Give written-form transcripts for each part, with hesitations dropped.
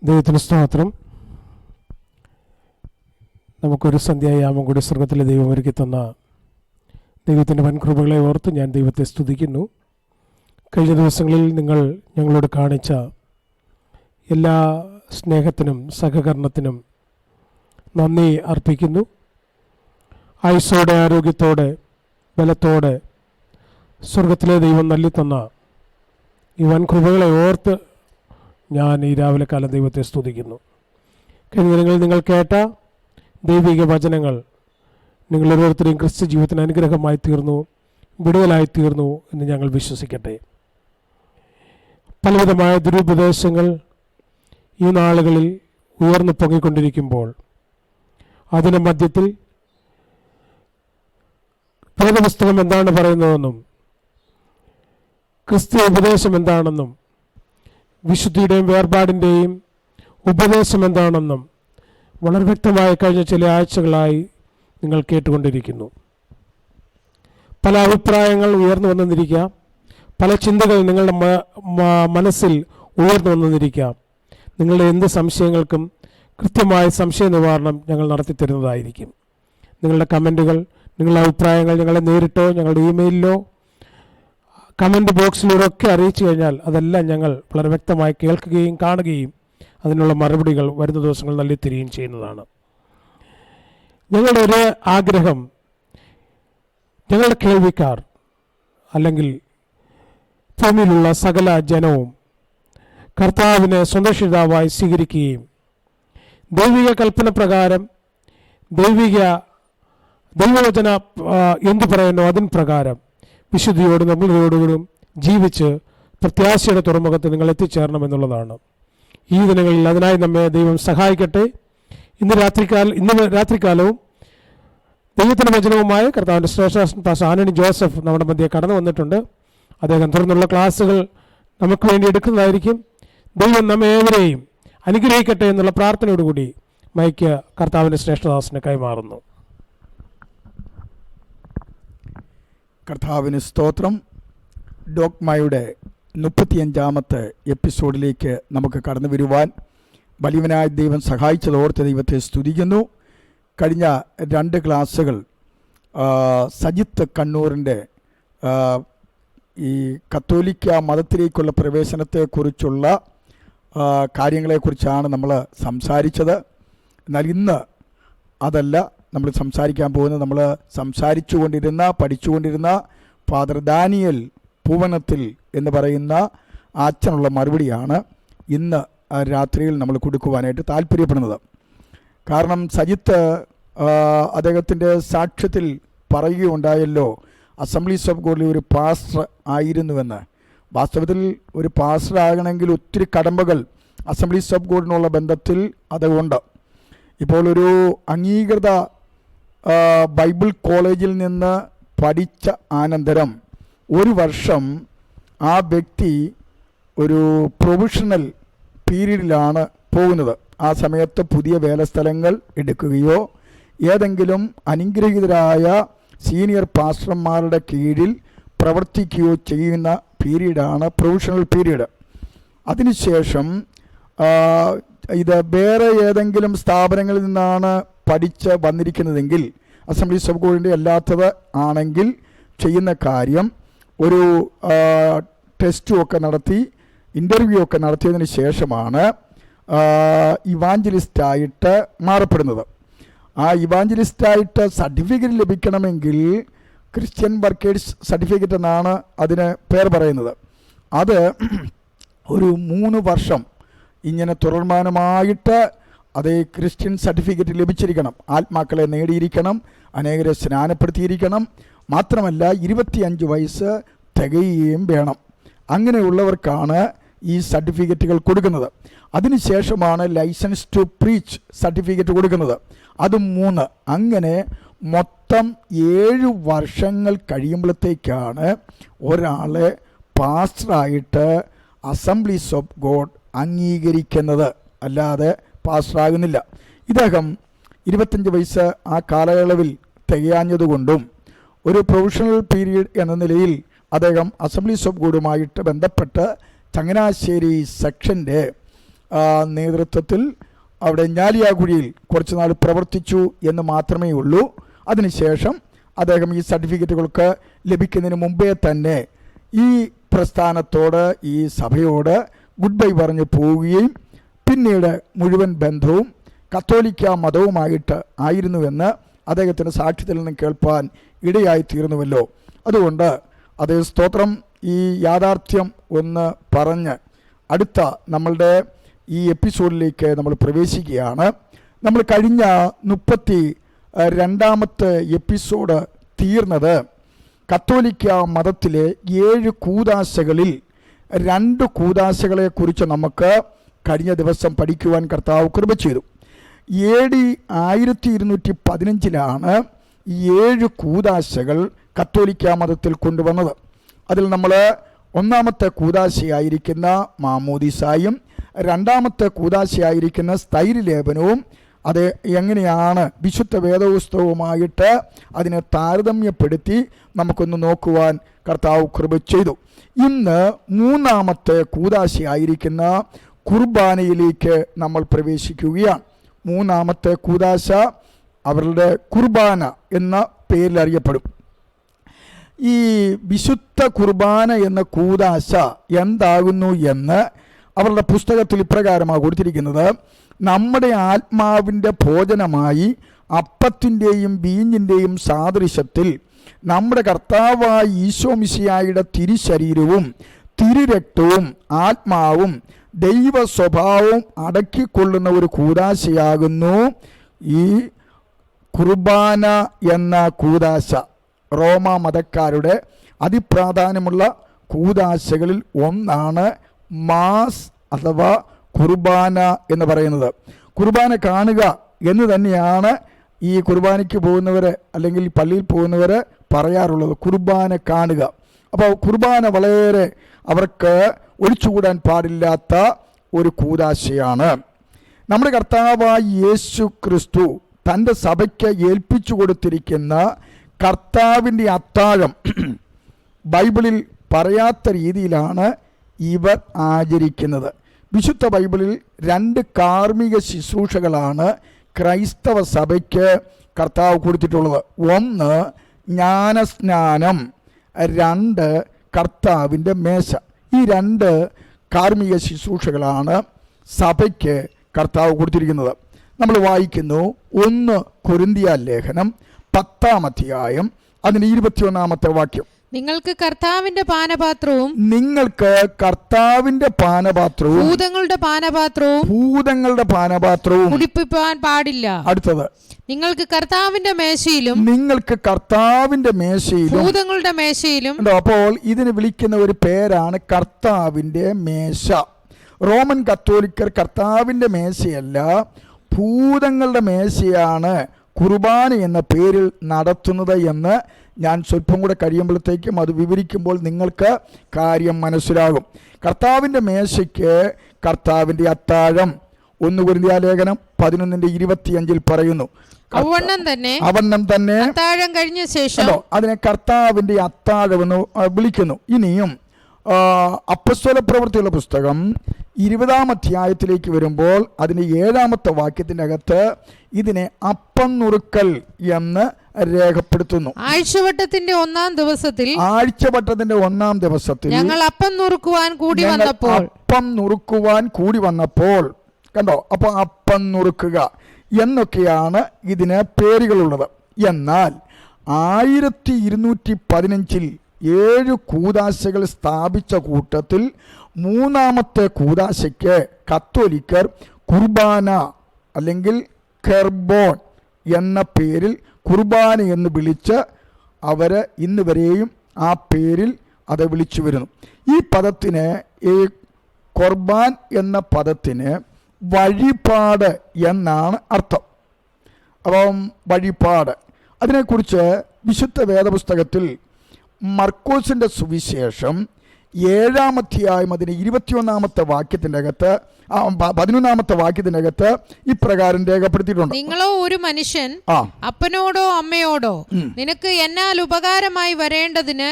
ദൈവത്തിന് സ്തോത്രം. നമുക്കൊരു സന്ധ്യായാമം കൂടി സ്വർഗത്തിലെ ദൈവം ഒരുക്കി തന്ന ദൈവത്തിൻ്റെ വൻകൃപകളെ ഓർത്ത് ഞാൻ ദൈവത്തെ സ്തുതിക്കുന്നു. കഴിഞ്ഞ ദിവസങ്ങളിൽ നിങ്ങൾ ഞങ്ങളോട് കാണിച്ച എല്ലാ സ്നേഹത്തിനും സഹകരണത്തിനും നന്ദി അർപ്പിക്കുന്നു. ആയുസ്സോടെ, ആരോഗ്യത്തോടെ, ബലത്തോടെ സ്വർഗത്തിലെ ദൈവം നൽകിത്തന്ന ഈ വൻകൃപകളെ ഓർത്ത് ഞാൻ ഈ രാവിലെ കാലം ദൈവത്തെ സ്തുതിക്കുന്നു. കഴിഞ്ഞ ദിനങ്ങളിൽ നിങ്ങൾ കേട്ട ദൈവിക വചനങ്ങൾ നിങ്ങൾ ഓരോരുത്തരെയും ക്രിസ്തു ജീവിതത്തിന് അനുഗ്രഹമായി തീർന്നു, വിടുതലായി തീർന്നു എന്ന് ഞങ്ങൾ വിശ്വസിക്കട്ടെ. പലവിധമായ ദുരുപദേശങ്ങൾ ഈ നാളുകളിൽ ഉയർന്നു പൊങ്ങിക്കൊണ്ടിരിക്കുമ്പോൾ അതിന് മധ്യത്തിൽ വേദപുസ്തകം എന്താണ് പറയുന്നതെന്നും ക്രിസ്തു ഉപദേശം എന്താണെന്നും വിശുദ്ധിയുടെയും വേർപാടിൻ്റെയും ഉപദേശം എന്താണെന്നും വളരെ വ്യക്തമായി കഴിഞ്ഞ ചില ആഴ്ചകളായി നിങ്ങൾ കേട്ടുകൊണ്ടിരിക്കുന്നു. പല അഭിപ്രായങ്ങൾ ഉയർന്നു വന്നിരിക്കാം, പല ചിന്തകൾ നിങ്ങളുടെ മനസ്സിൽ ഉയർന്നു വന്നിരിക്കാം. നിങ്ങളുടെ എന്ത് സംശയങ്ങൾക്കും കൃത്യമായ സംശയ നിവാരണം ഞങ്ങൾ നടത്തിത്തരുന്നതായിരിക്കും. നിങ്ങളുടെ കമൻറ്റുകൾ, നിങ്ങളുടെ അഭിപ്രായങ്ങൾ ഞങ്ങളെ നേരിട്ടോ ഞങ്ങളുടെ ഇമെയിലിലോ കമൻറ്റ് ബോക്സിലൂടെ ഒക്കെ അറിയിച്ചു കഴിഞ്ഞാൽ അതെല്ലാം ഞങ്ങൾ വളരെ വ്യക്തമായി കേൾക്കുകയും കാണുകയും അതിനുള്ള മറുപടികൾ വരുന്ന ദിവസങ്ങൾ നൽകി തരികയും ചെയ്യുന്നതാണ്. ഞങ്ങളുടെ ഒരു ആഗ്രഹം, ഞങ്ങളുടെ കേൾവിക്കാർ അല്ലെങ്കിൽ ഭൂമിയിലുള്ള സകല ജനവും കർത്താവിനെ സ്വന്തം രക്ഷിതാവായി സ്വീകരിക്കുകയും ദൈവിക കൽപ്പന പ്രകാരം ദൈവവചന എന്തു പറയുന്നു അതിന് പ്രകാരം വിശുദ്ധിയോടും നിർമ്മലതയോടും ജീവിച്ച് പ്രത്യാശയുടെ തുറമുഖത്ത് നിങ്ങൾ എത്തിച്ചേരണമെന്നുള്ളതാണ്. ഈ ദിനങ്ങളിൽ അതിനായി നമ്മെ ദൈവം സഹായിക്കട്ടെ. ഇന്ന് രാത്രികാലവും ദൈവത്തിൻ്റെ വചനവുമായ കർത്താവിൻ്റെ ശ്രേഷ്ഠ പാസ്റ്റർ ആന്റണി ജോസഫ് നമ്മുടെ മധ്യേ കടന്നു വന്നിട്ടുണ്ട്. അദ്ദേഹം തുടർന്നുള്ള ക്ലാസ്സുകൾ നമുക്ക് വേണ്ടി എടുക്കുന്നതായിരിക്കും. ദൈവം നമ്മെ ഏവരെയും അനുഗ്രഹിക്കട്ടെ എന്നുള്ള പ്രാർത്ഥനയോടുകൂടി മൈക്ക് കർത്താവിൻ്റെ ശ്രേഷ്ഠദാസനെ കൈമാറുന്നു. കർത്താവിന് സ്തോത്രം. ഡോഗ്മയുടെ 35ാമത്തെ എപ്പിസോഡിലേക്ക് നമുക്ക് കടന്നു വരുവാൻ വലിയവനായ ദൈവം സഹായിച്ചതോർത്ത് ദൈവത്തെ സ്തുതിക്കുന്നു. കഴിഞ്ഞ 2 ക്ലാസ്സുകൾ സജിത്ത് കണ്ണൂരിൻ്റെ ഈ കത്തോലിക്ക മതത്തിലേക്കുള്ള പ്രവേശനത്തെക്കുറിച്ചുള്ള കാര്യങ്ങളെക്കുറിച്ചാണ് നമ്മൾ സംസാരിച്ചത്. എന്നാൽ ഇന്ന് അതല്ല നമ്മൾ സംസാരിക്കാൻ പോകുന്നത്. നമ്മൾ പഠിച്ചുകൊണ്ടിരുന്ന ഫാദർ ദാനിയൽ പൂവനത്തിൽ എന്ന് പറയുന്ന അച്ഛനുള്ള മറുപടിയാണ് ഇന്ന് രാത്രിയിൽ നമ്മൾ കൊടുക്കുവാനായിട്ട് താല്പര്യപ്പെടുന്നത്. കാരണം സജിത്ത് അദ്ദേഹത്തിൻ്റെ സാക്ഷ്യത്തിൽ പറയുകയുണ്ടായല്ലോ, അസംബ്ലീസ് ഓഫ് ഗോഡിലെ ഒരു പാസ്റ്റർ ആയിരുന്നുവെന്ന്. വാസ്തവത്തിൽ ഒരു പാസ്റ്റർ ആകണമെങ്കിൽ ഒത്തിരി കടമ്പകൾ അസംബ്ലീസ് ഓഫ് ഗോഡിനുള്ള ബന്ധത്തിൽ അതുകൊണ്ട് ഇപ്പോൾ ഒരു അംഗീകൃത ബൈബിൾ കോളേജിൽ നിന്ന് പഠിച്ച അനന്തരം 1 വർഷം ആ വ്യക്തി ഒരു പ്രൊഫഷണൽ പീരീഡിലാണ് പോകുന്നത്. ആ സമയത്ത് പുതിയ വേലസ്ഥലങ്ങൾ എടുക്കുകയോ ഏതെങ്കിലും അനുഗ്രഹീതരായ സീനിയർ പാസ്റ്റർമാരുടെ കീഴിൽ പ്രവർത്തിക്കുകയോ ചെയ്യുന്ന പീരീഡാണ് പ്രൊഫഷണൽ പീരീഡ്. അതിനുശേഷം ഇത് വേറെ ഏതെങ്കിലും സ്ഥാപനങ്ങളിൽ നിന്നാണ് പഠിച്ച് വന്നിരിക്കുന്നതെങ്കിൽ, അസംബ്ലീസ് ഓഫ് ഗോഡിൻ്റെ അല്ലാത്തത് ആണെങ്കിൽ ചെയ്യുന്ന കാര്യം ഒരു ടെസ്റ്റും ഒക്കെ നടത്തി ഇൻ്റർവ്യൂ ഒക്കെ നടത്തിയതിന് ശേഷമാണ് ഇവാഞ്ചലിസ്റ്റായിട്ട് മാറപ്പെടുന്നത്. ആ ഇവാഞ്ചലിസ്റ്റായിട്ട് സർട്ടിഫിക്കറ്റ് ലഭിക്കണമെങ്കിൽ ക്രിസ്ത്യൻ വർക്കേഴ്സ് സർട്ടിഫിക്കറ്റ് എന്നാണ് അതിന് പേർ പറയുന്നത്. അത് ഒരു 3 വർഷം ഇങ്ങനെ തുടർമാനമായിട്ട് അതേ ക്രിസ്ത്യൻ സർട്ടിഫിക്കറ്റ് ലഭിച്ചിരിക്കണം. ആത്മാക്കളെ നേടിയിരിക്കണം, അനേകരെ സ്നാനപ്പെടുത്തിയിരിക്കണം. മാത്രമല്ല 25 വയസ്സ് തികയുകയും വേണം. അങ്ങനെയുള്ളവർക്കാണ് ഈ സർട്ടിഫിക്കറ്റുകൾ കൊടുക്കുന്നത്. അതിനുശേഷമാണ് ലൈസൻസ് ടു പ്രീച്ച് സർട്ടിഫിക്കറ്റ് കൊടുക്കുന്നത്. അത് 3. അങ്ങനെ മൊത്തം 7 വർഷങ്ങൾ കഴിയുമ്പോഴത്തേക്കാണ് ഒരാളെ പാസ്റ്ററായിട്ട് അസംബ്ലീസ് ഓഫ് ഗോഡ് അംഗീകരിക്കുന്നത്. അല്ലാതെ പാസ്റ്ററാകുന്നില്ല. ഇദ്ദേഹം 25 വയസ്സ് ആ കാലയളവിൽ തികയാഞ്ഞതുകൊണ്ടും ഒരു പ്രൊഫഷണൽ പീരീഡ് എന്ന നിലയിൽ അദ്ദേഹം അസംബ്ലീസ് ഓഫ് ഗോഡുമായിട്ട് ബന്ധപ്പെട്ട് ചങ്ങനാശ്ശേരി സെക്ഷൻ്റെ നേതൃത്വത്തിൽ അവിടെ ഞാലിയാകുഴിയിൽ കുറച്ച് നാൾ പ്രവർത്തിച്ചു എന്ന് മാത്രമേ ഉള്ളൂ. അതിനുശേഷം അദ്ദേഹം ഈ സർട്ടിഫിക്കറ്റുകൾക്ക് ലഭിക്കുന്നതിന് മുമ്പേ തന്നെ ഈ പ്രസ്ഥാനത്തോട്, ഈ സഭയോട് ഗുഡ് ബൈ പറഞ്ഞ് പോവുകയും പിന്നീട് മുഴുവൻ ബന്ധവും കത്തോലിക്ക മതവുമായിട്ട് ആയിരുന്നുവെന്ന് അദ്ദേഹത്തിൻ്റെ സാക്ഷ്യത്തിൽ നിന്ന് കേൾപ്പാൻ ഇടയായിത്തീർന്നുവല്ലോ. അതുകൊണ്ട് അതേ സ്തോത്രം, ഈ യാഥാർത്ഥ്യം ഒന്ന് പറഞ്ഞ് അടുത്ത നമ്മളുടെ ഈ എപ്പിസോഡിലേക്ക് നമ്മൾ പ്രവേശിക്കുകയാണ്. നമ്മൾ കഴിഞ്ഞ 32ാമത്തെ എപ്പിസോഡ് തീർന്നത് കത്തോലിക്ക മതത്തിലെ 7 കൂദാശകളിൽ 2 കൂദാശകളെക്കുറിച്ച് നമുക്ക് കഴിഞ്ഞ ദിവസം പഠിക്കുവാൻ കർത്താവ് കൃപ ചെയ്തു. AD 1215 7 കൂദാശകൾ കത്തോലിക്ക മതത്തിൽ കൊണ്ടുവന്നത്. അതിൽ നമ്മൾ ഒന്നാമത്തെ കൂദാശയായിരിക്കുന്ന മാമോദീസായും രണ്ടാമത്തെ കൂദാശയായിരിക്കുന്ന സ്ഥൈര്യലേപനവും അത് എങ്ങനെയാണ് വിശുദ്ധ വേദപുസ്തകവുമായിട്ട് അതിനെ താരതമ്യപ്പെടുത്തി നമുക്കൊന്ന് നോക്കുവാൻ കർത്താവ് കൃപ ചെയ്തു. ഇന്ന് മൂന്നാമത്തെ കൂദാശയായിരിക്കുന്ന കുർബാനയിലേക്ക് നമ്മൾ പ്രവേശിക്കുകയാണ്. മൂന്നാമത്തെ കൂദാശ അവരുടെ കുർബാന എന്ന പേരിൽ അറിയപ്പെടും. ഈ വിശുദ്ധ കുർബാന എന്ന കൂദാശ എന്താകുന്നു എന്ന് അവരുടെ പുസ്തകത്തിൽ ഇപ്രകാരമാണ് കൊടുത്തിരിക്കുന്നത്: നമ്മുടെ ആത്മാവിൻ്റെ ഭോജനമായി അപ്പത്തിൻ്റെയും വീഞ്ഞിൻ്റെയും സാദൃശ്യത്തിൽ നമ്മുടെ കർത്താവായ ഈശോ മിശിഹായുടെ തിരുശരീരവും തിരുരക്തവും ആത്മാവും ദൈവ സ്വഭാവവും അടക്കിക്കൊള്ളുന്ന ഒരു കൂദാശയാകുന്നു ഈ കുർബാന എന്ന കൂദാശ. റോമ മതക്കാരുടെ അതിപ്രാധാന്യമുള്ള കൂദാശകളിൽ ഒന്നാണ് മാസ് അഥവാ കുർബാന എന്ന് പറയുന്നത്. കുർബാന കാണുക എന്ന് തന്നെയാണ് ഈ കുർബാനയ്ക്ക് പോകുന്നവർ അല്ലെങ്കിൽ പള്ളിയിൽ പോകുന്നവർ പറയാറുള്ളത്, കുർബാന കാണുക. അപ്പോൾ കുർബാന വളരെ അവർക്ക് ഒഴിച്ചുകൂടാൻ പാടില്ലാത്ത ഒരു കൂദാശയാണ്. നമ്മുടെ കർത്താവായ യേശു ക്രിസ്തു തൻ്റെ സഭയ്ക്ക് ഏൽപ്പിച്ചു കൊടുത്തിരിക്കുന്ന കർത്താവിൻ്റെ അത്താഴം ബൈബിളിൽ പറയാത്ത രീതിയിലാണ് ഇവർ ആചരിക്കുന്നത്. വിശുദ്ധ ബൈബിളിൽ 2 കാർമ്മിക ശുശ്രൂഷകളാണ് ക്രൈസ്തവ സഭയ്ക്ക് കർത്താവ് കൊടുത്തിട്ടുള്ളത്. 1 ജ്ഞാനസ്നാനം, 2 കർത്താവിൻ്റെ മേശ. ഈ 2 കാർമ്മിക ശുശ്രൂഷകളാണ് സഭയ്ക്ക് കർത്താവ് കൊടുത്തിരിക്കുന്നത്. നമ്മൾ വായിക്കുന്നു 1 കൊരിന്ത്യ ലേഖനം 10-ാം അധ്യായം അതിന് 21-ാമത്തെ വാക്യം: നിങ്ങൾക്ക് കർത്താവിന്റെ പാനപാത്രവും ഭൂതങ്ങളുടെ പാനപാത്രവും കുടിപ്പിപ്പാൻ പാടില്ല. അടുത്തത്: നിങ്ങൾക്ക് കർത്താവിന്റെ മേശയിലും ഭൂതങ്ങളുടെ മേശയിലും. അപ്പോൾ ഇതിന് വിളിക്കുന്ന ഒരു പേരാണ് കർത്താവിന്റെ മേശ. റോമൻ കത്തോലിക്കർ കർത്താവിന്റെ മേശയല്ല, ഭൂതങ്ങളുടെ മേശയാണ് കുർബാന എന്ന പേരിൽ നടത്തുന്നത് എന്ന് ഞാൻ സ്വല്പം കൂടെ കഴിയുമ്പോഴത്തേക്കും അത് വിവരിക്കുമ്പോൾ നിങ്ങൾക്ക് കാര്യം മനസ്സിലാകും. കർത്താവിൻ്റെ മേശയ്ക്ക് കർത്താവിൻ്റെ അത്താഴം 1 കൊരിന്ത്യ ലേഖനം 11:25 പറയുന്നു. അവണ്ണം തന്നെ അത്താഴം കഴിഞ്ഞ ശേഷം അതിനെ കർത്താവിൻ്റെ അത്താഴമെന്ന് വിളിക്കുന്നു. ഇനിയും അപ്പസ്തോല പ്രവൃത്തിയുള്ള പുസ്തകം 20-ാം അധ്യായത്തിലേക്ക് വരുമ്പോൾ അതിന് 7-ാമത്തെ വാക്യത്തിൻ്റെ അകത്ത് ഇതിനെ അപ്പം നുറുക്കൽ എന്ന് രേഖപ്പെടുത്തുന്നു. ആഴ്ചവട്ടത്തിന്റെ 1-ാം ദിവസത്തിൽ ഞങ്ങൾ അപ്പം നുറുക്കുവാൻ കൂടി വന്നപ്പോൾ കണ്ടോ. അപ്പോൾ അപ്പം നുറുക്കുക എന്നൊക്കെയാണ് ഇതിന് പേരുകളുള്ളത്. എന്നാൽ 1215 7 കൂദാശകൾ സ്ഥാപിച്ച കൂട്ടത്തിൽ 3-ാമത്തെ കൂദാശയ്ക്ക് കത്തോലിക്കർ കുർബാന അല്ലെങ്കിൽ കെർബോൺ എന്ന പേരിൽ കുർബാന എന്ന് വിളിച്ച് അവർ ഇന്ന് വരെയും ആ പേരിൽ അത് വിളിച്ചു വരുന്നു. ഈ പദത്തിന്, ഈ കുർബാൻ എന്ന പദത്തിന് വഴിപാട് എന്നാണ് അർത്ഥം. അപ്പം വഴിപാട്, അതിനെക്കുറിച്ച് വിശുദ്ധ വേദപുസ്തകത്തിൽ മർക്കോസിൻ്റെ സുവിശേഷം 7-ാം അതിന് 21-ാമത്തെ വാക്യത്തിൻ്റെ അകത്ത് 11-ാമത്തെ വാക്യത്തിൻ്റെ അകത്ത് ഇപ്രകാരം രേഖപ്പെടുത്തിയിട്ടുണ്ട്. നിങ്ങളോ ഒരു മനുഷ്യൻ അപ്പനോടോ അമ്മയോടോ നിനക്ക് എന്നാൽ ഉപകാരമായി വരേണ്ടതിന്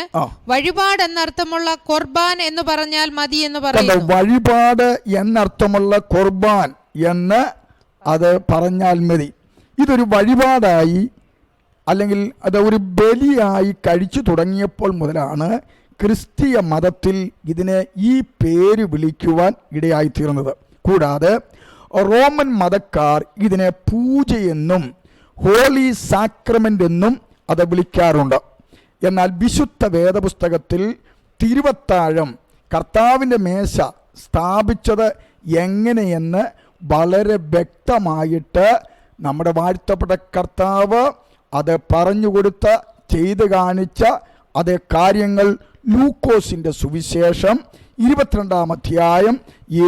വഴിപാട് എന്നർത്ഥമുള്ള ഖുർബാൻ എന്ന് പറഞ്ഞാൽ മതി എന്ന് പറയുന്നു. വഴിപാട് എന്നർത്ഥമുള്ള ഖുർബാൻ എന്ന് അത് പറഞ്ഞാൽ മതി. ഇതൊരു വഴിപാടായി അല്ലെങ്കിൽ അത് ഒരു ബലിയായി കഴിച്ചു തുടങ്ങിയപ്പോൾ മുതലാണ് ക്രിസ്തീയ മതത്തിൽ ഇതിനെ ഈ പേര് വിളിക്കുവാൻ ഇടയായിത്തീർന്നത്. കൂടാതെ റോമൻ മതക്കാർ ഇതിനെ പൂജയെന്നും ഹോളി സാക്രമെൻ്റ് എന്നും അത് വിളിക്കാറുണ്ട്. എന്നാൽ വിശുദ്ധ വേദപുസ്തകത്തിൽ തിരുവത്താഴം കർത്താവിൻ്റെ മേശ സ്ഥാപിച്ചത് എങ്ങനെയെന്ന് വളരെ വ്യക്തമായിട്ട് നമ്മുടെ വാഴ്ത്തപ്പെട്ട കർത്താവ് അത് പറഞ്ഞുകൊടുത്ത ചെയ്ത് കാണിച്ച അതേ കാര്യങ്ങൾ ലൂക്കോസിൻ്റെ സുവിശേഷം 22-ാം അധ്യായം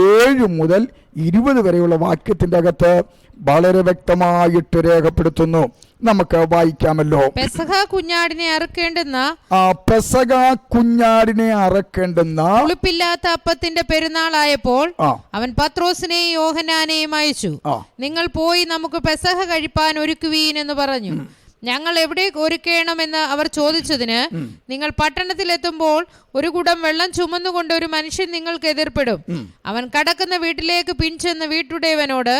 7 മുതൽ 20 വരെയുള്ള വാക്യത്തിൻ്റെ അകത്ത് വളരെ വ്യക്തമായിട്ട് രേഖപ്പെടുത്തുന്നു. നമുക്ക് വായിക്കാമല്ലോ. പെസഹ കുഞ്ഞാടിനെ അറുക്കേണ്ടുന്ന പുളിപ്പില്ലാത്ത അപ്പത്തിന്റെ പെരുന്നാളായപ്പോൾ അവൻ പത്രോസിനെയും യോഹന്നാനെയും അയച്ചു. നിങ്ങൾ പോയി നമുക്ക് പെസഹ കഴിപ്പാൻ ഒരുക്കുവീൻ എന്ന് പറഞ്ഞു. ഞങ്ങൾ എവിടെ ഒരുക്കണമെന്ന് അവർ ചോദിച്ചതിന്, നിങ്ങൾ പട്ടണത്തിലെത്തുമ്പോൾ ഒരു കുടം വെള്ളം ചുമന്നുകൊണ്ട് ഒരു മനുഷ്യൻ നിങ്ങൾക്ക് എതിർപ്പെടും. അവൻ കടക്കുന്ന വീട്ടിലേക്ക് പിൻചെന്ന് വീട്ടുടേവനോട്,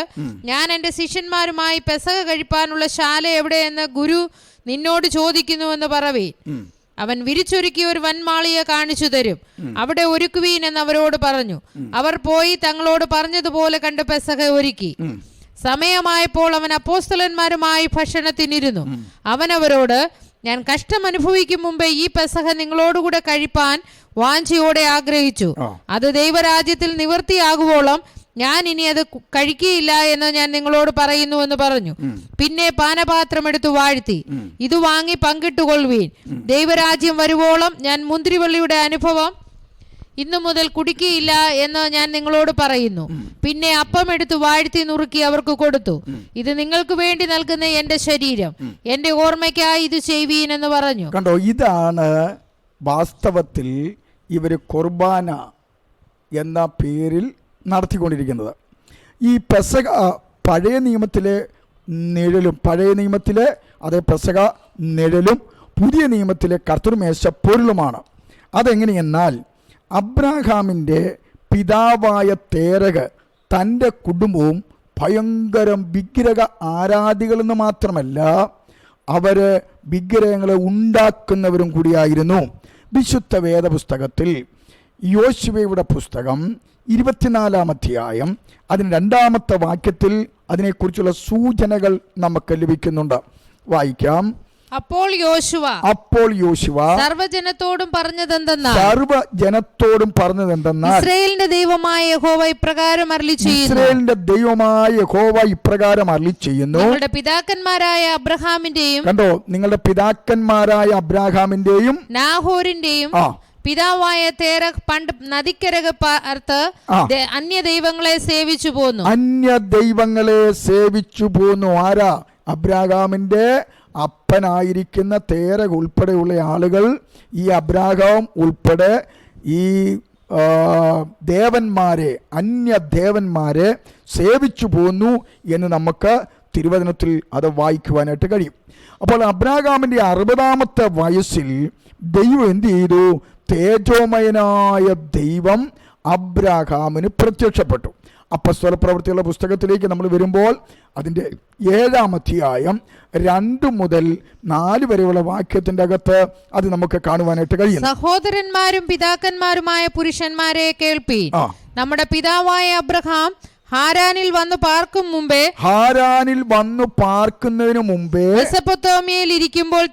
ഞാൻ എൻ്റെ ശിഷ്യന്മാരുമായി പെസഹ കഴിപ്പാനുള്ള ശാല എവിടെയെന്ന് ഗുരു നിന്നോട് ചോദിക്കുന്നുവെന്ന് പറവീൻ. അവൻ വിരിച്ചൊരുക്കിയ ഒരു വൻമാളിയെ കാണിച്ചു തരും, അവിടെ ഒരുക്കുവീൻ എന്ന് അവരോട് പറഞ്ഞു. അവർ പോയി തങ്ങളോട് പറഞ്ഞതുപോലെ കണ്ട് പെസഹ ഒരുക്കി. സമയമായപ്പോൾ അവൻ അപ്പോസ്തലന്മാരുമായി ഭക്ഷണത്തിനിരുന്നു. അവൻ അവരോട്, ഞാൻ കഷ്ടം അനുഭവിക്കും മുമ്പേ ഈ പെസഹ നിങ്ങളോടുകൂടെ കഴിപ്പാൻ വാഞ്ചയോടെ ആഗ്രഹിച്ചു. അത് ദൈവരാജ്യത്തിൽ നിവൃത്തിയാകുവോളം ഞാൻ ഇനി അത് കഴിക്കുകയില്ല എന്ന് ഞാൻ നിങ്ങളോട് പറയുന്നു എന്ന് പറഞ്ഞു. പിന്നെ പാനപാത്രം എടുത്തു വാഴ്ത്തി, ഇത് വാങ്ങി പങ്കിട്ടുകൊള്ളുവീൻ. ദൈവരാജ്യം വരുവോളം ഞാൻ മുന്തിരിവള്ളിയുടെ അനുഭവം ഇന്നു മുതൽ കുടിക്കുകയില്ല എന്ന് ഞാൻ നിങ്ങളോട് പറയുന്നു. പിന്നെ അപ്പം എടുത്ത് വാഴ്ത്തി നുറുക്കി അവർക്ക് കൊടുത്തു. ഇത് നിങ്ങൾക്ക് വേണ്ടി നൽകുന്ന എന്റെ ശരീരം, എന്റെ ഓർമ്മയ്ക്കായി ഇത് ചെയ്യുവീൻ എന്ന് പറഞ്ഞു. കണ്ടോ, ഇതാണ് വാസ്തവത്തിൽ ഇവർ കുർബാന എന്ന പേരിൽ നടത്തിക്കൊണ്ടിരിക്കുന്നത്. ഈ പെസഹ പഴയ നിയമത്തിലെ അതേ പെസഹ നിഴലും പുതിയ നിയമത്തിലെ കർത്തൃമേശ പൊരുളുമാണ്. അതെങ്ങനെയെന്നാൽ അബ്രാഹാമിൻ്റെ പിതാവായ തേരഹ് തൻ്റെ കുടുംബവും ഭയങ്കരം വിഗ്രഹ ആരാധികളെന്ന് മാത്രമല്ല, അവർ വിഗ്രഹങ്ങളെ ഉണ്ടാക്കുന്നവരും കൂടിയായിരുന്നു. വിശുദ്ധ വേദപുസ്തകത്തിൽ യോശുവയുടെ പുസ്തകം 24-ാം അധ്യായം അതിന് 2-ാമത്തെ വാക്യത്തിൽ അതിനെക്കുറിച്ചുള്ള സൂചനകൾ നമുക്ക് ലഭിക്കുന്നുണ്ട്. വായിക്കാം. അപ്പോൾ യോശുവ സർവ്വജനത്തോടും പറഞ്ഞതെന്തെന്നാൽ ഇസ്രായേലിന്റെ ദൈവമായ യഹോവ ഇപ്രകാരം അരുളി ചെയ്യുന്നു, നിങ്ങളുടെ പിതാക്കന്മാരായ അബ്രഹാമിന്റെയും നാഹോരിന്റെയും പിതാവായ തേരഹ് പണ്ട് നദിക്കരക് പാർത്ത് അന്യദൈവങ്ങളെ സേവിച്ചു പോന്നു. ആരാ? അബ്രാഹാമിന്റെ അപ്പനായിരിക്കുന്ന തേരഹ് ഉൾപ്പെടെയുള്ള ആളുകൾ ഈ അബ്രാഹാം ഉൾപ്പെടെ ഈ അന്യദേവന്മാരെ സേവിച്ചു പോന്നു എന്ന് നമുക്ക് തിരുവചനത്തിൽ അത് വായിക്കുവാനായിട്ട് കഴിയും. അപ്പോൾ അബ്രാഹാമിൻ്റെ 60-ാമത്തെ വയസ്സിൽ ദൈവം എന്ത് ചെയ്തു? തേജോമയനായ ദൈവം അബ്രാഹാമിന് പ്രത്യക്ഷപ്പെട്ടു. അപ്പോസ്തല പ്രവൃത്തികളുടെ പുസ്തകത്തിലേക്ക് നമ്മൾ വരുമ്പോൾ അതിൻ്റെ 7-ാം അധ്യായം 2 മുതൽ 4 വരെയുള്ള വാക്യത്തിൻ്റെ അകത്ത് അത് നമുക്ക് കാണുവാനായിട്ട് കഴിയും. സഹോദരന്മാരും പിതാക്കന്മാരുമായ പുരുഷന്മാരെ കേൾപ്പീൻ. നമ്മുടെ പിതാവായ അബ്രഹാം ഹാരാനിൽ വന്നു പാർക്കുന്നതിനു മുമ്പേ മെസൊപ്പൊത്താമിയയിൽ ഇരിക്കുമ്പോൾ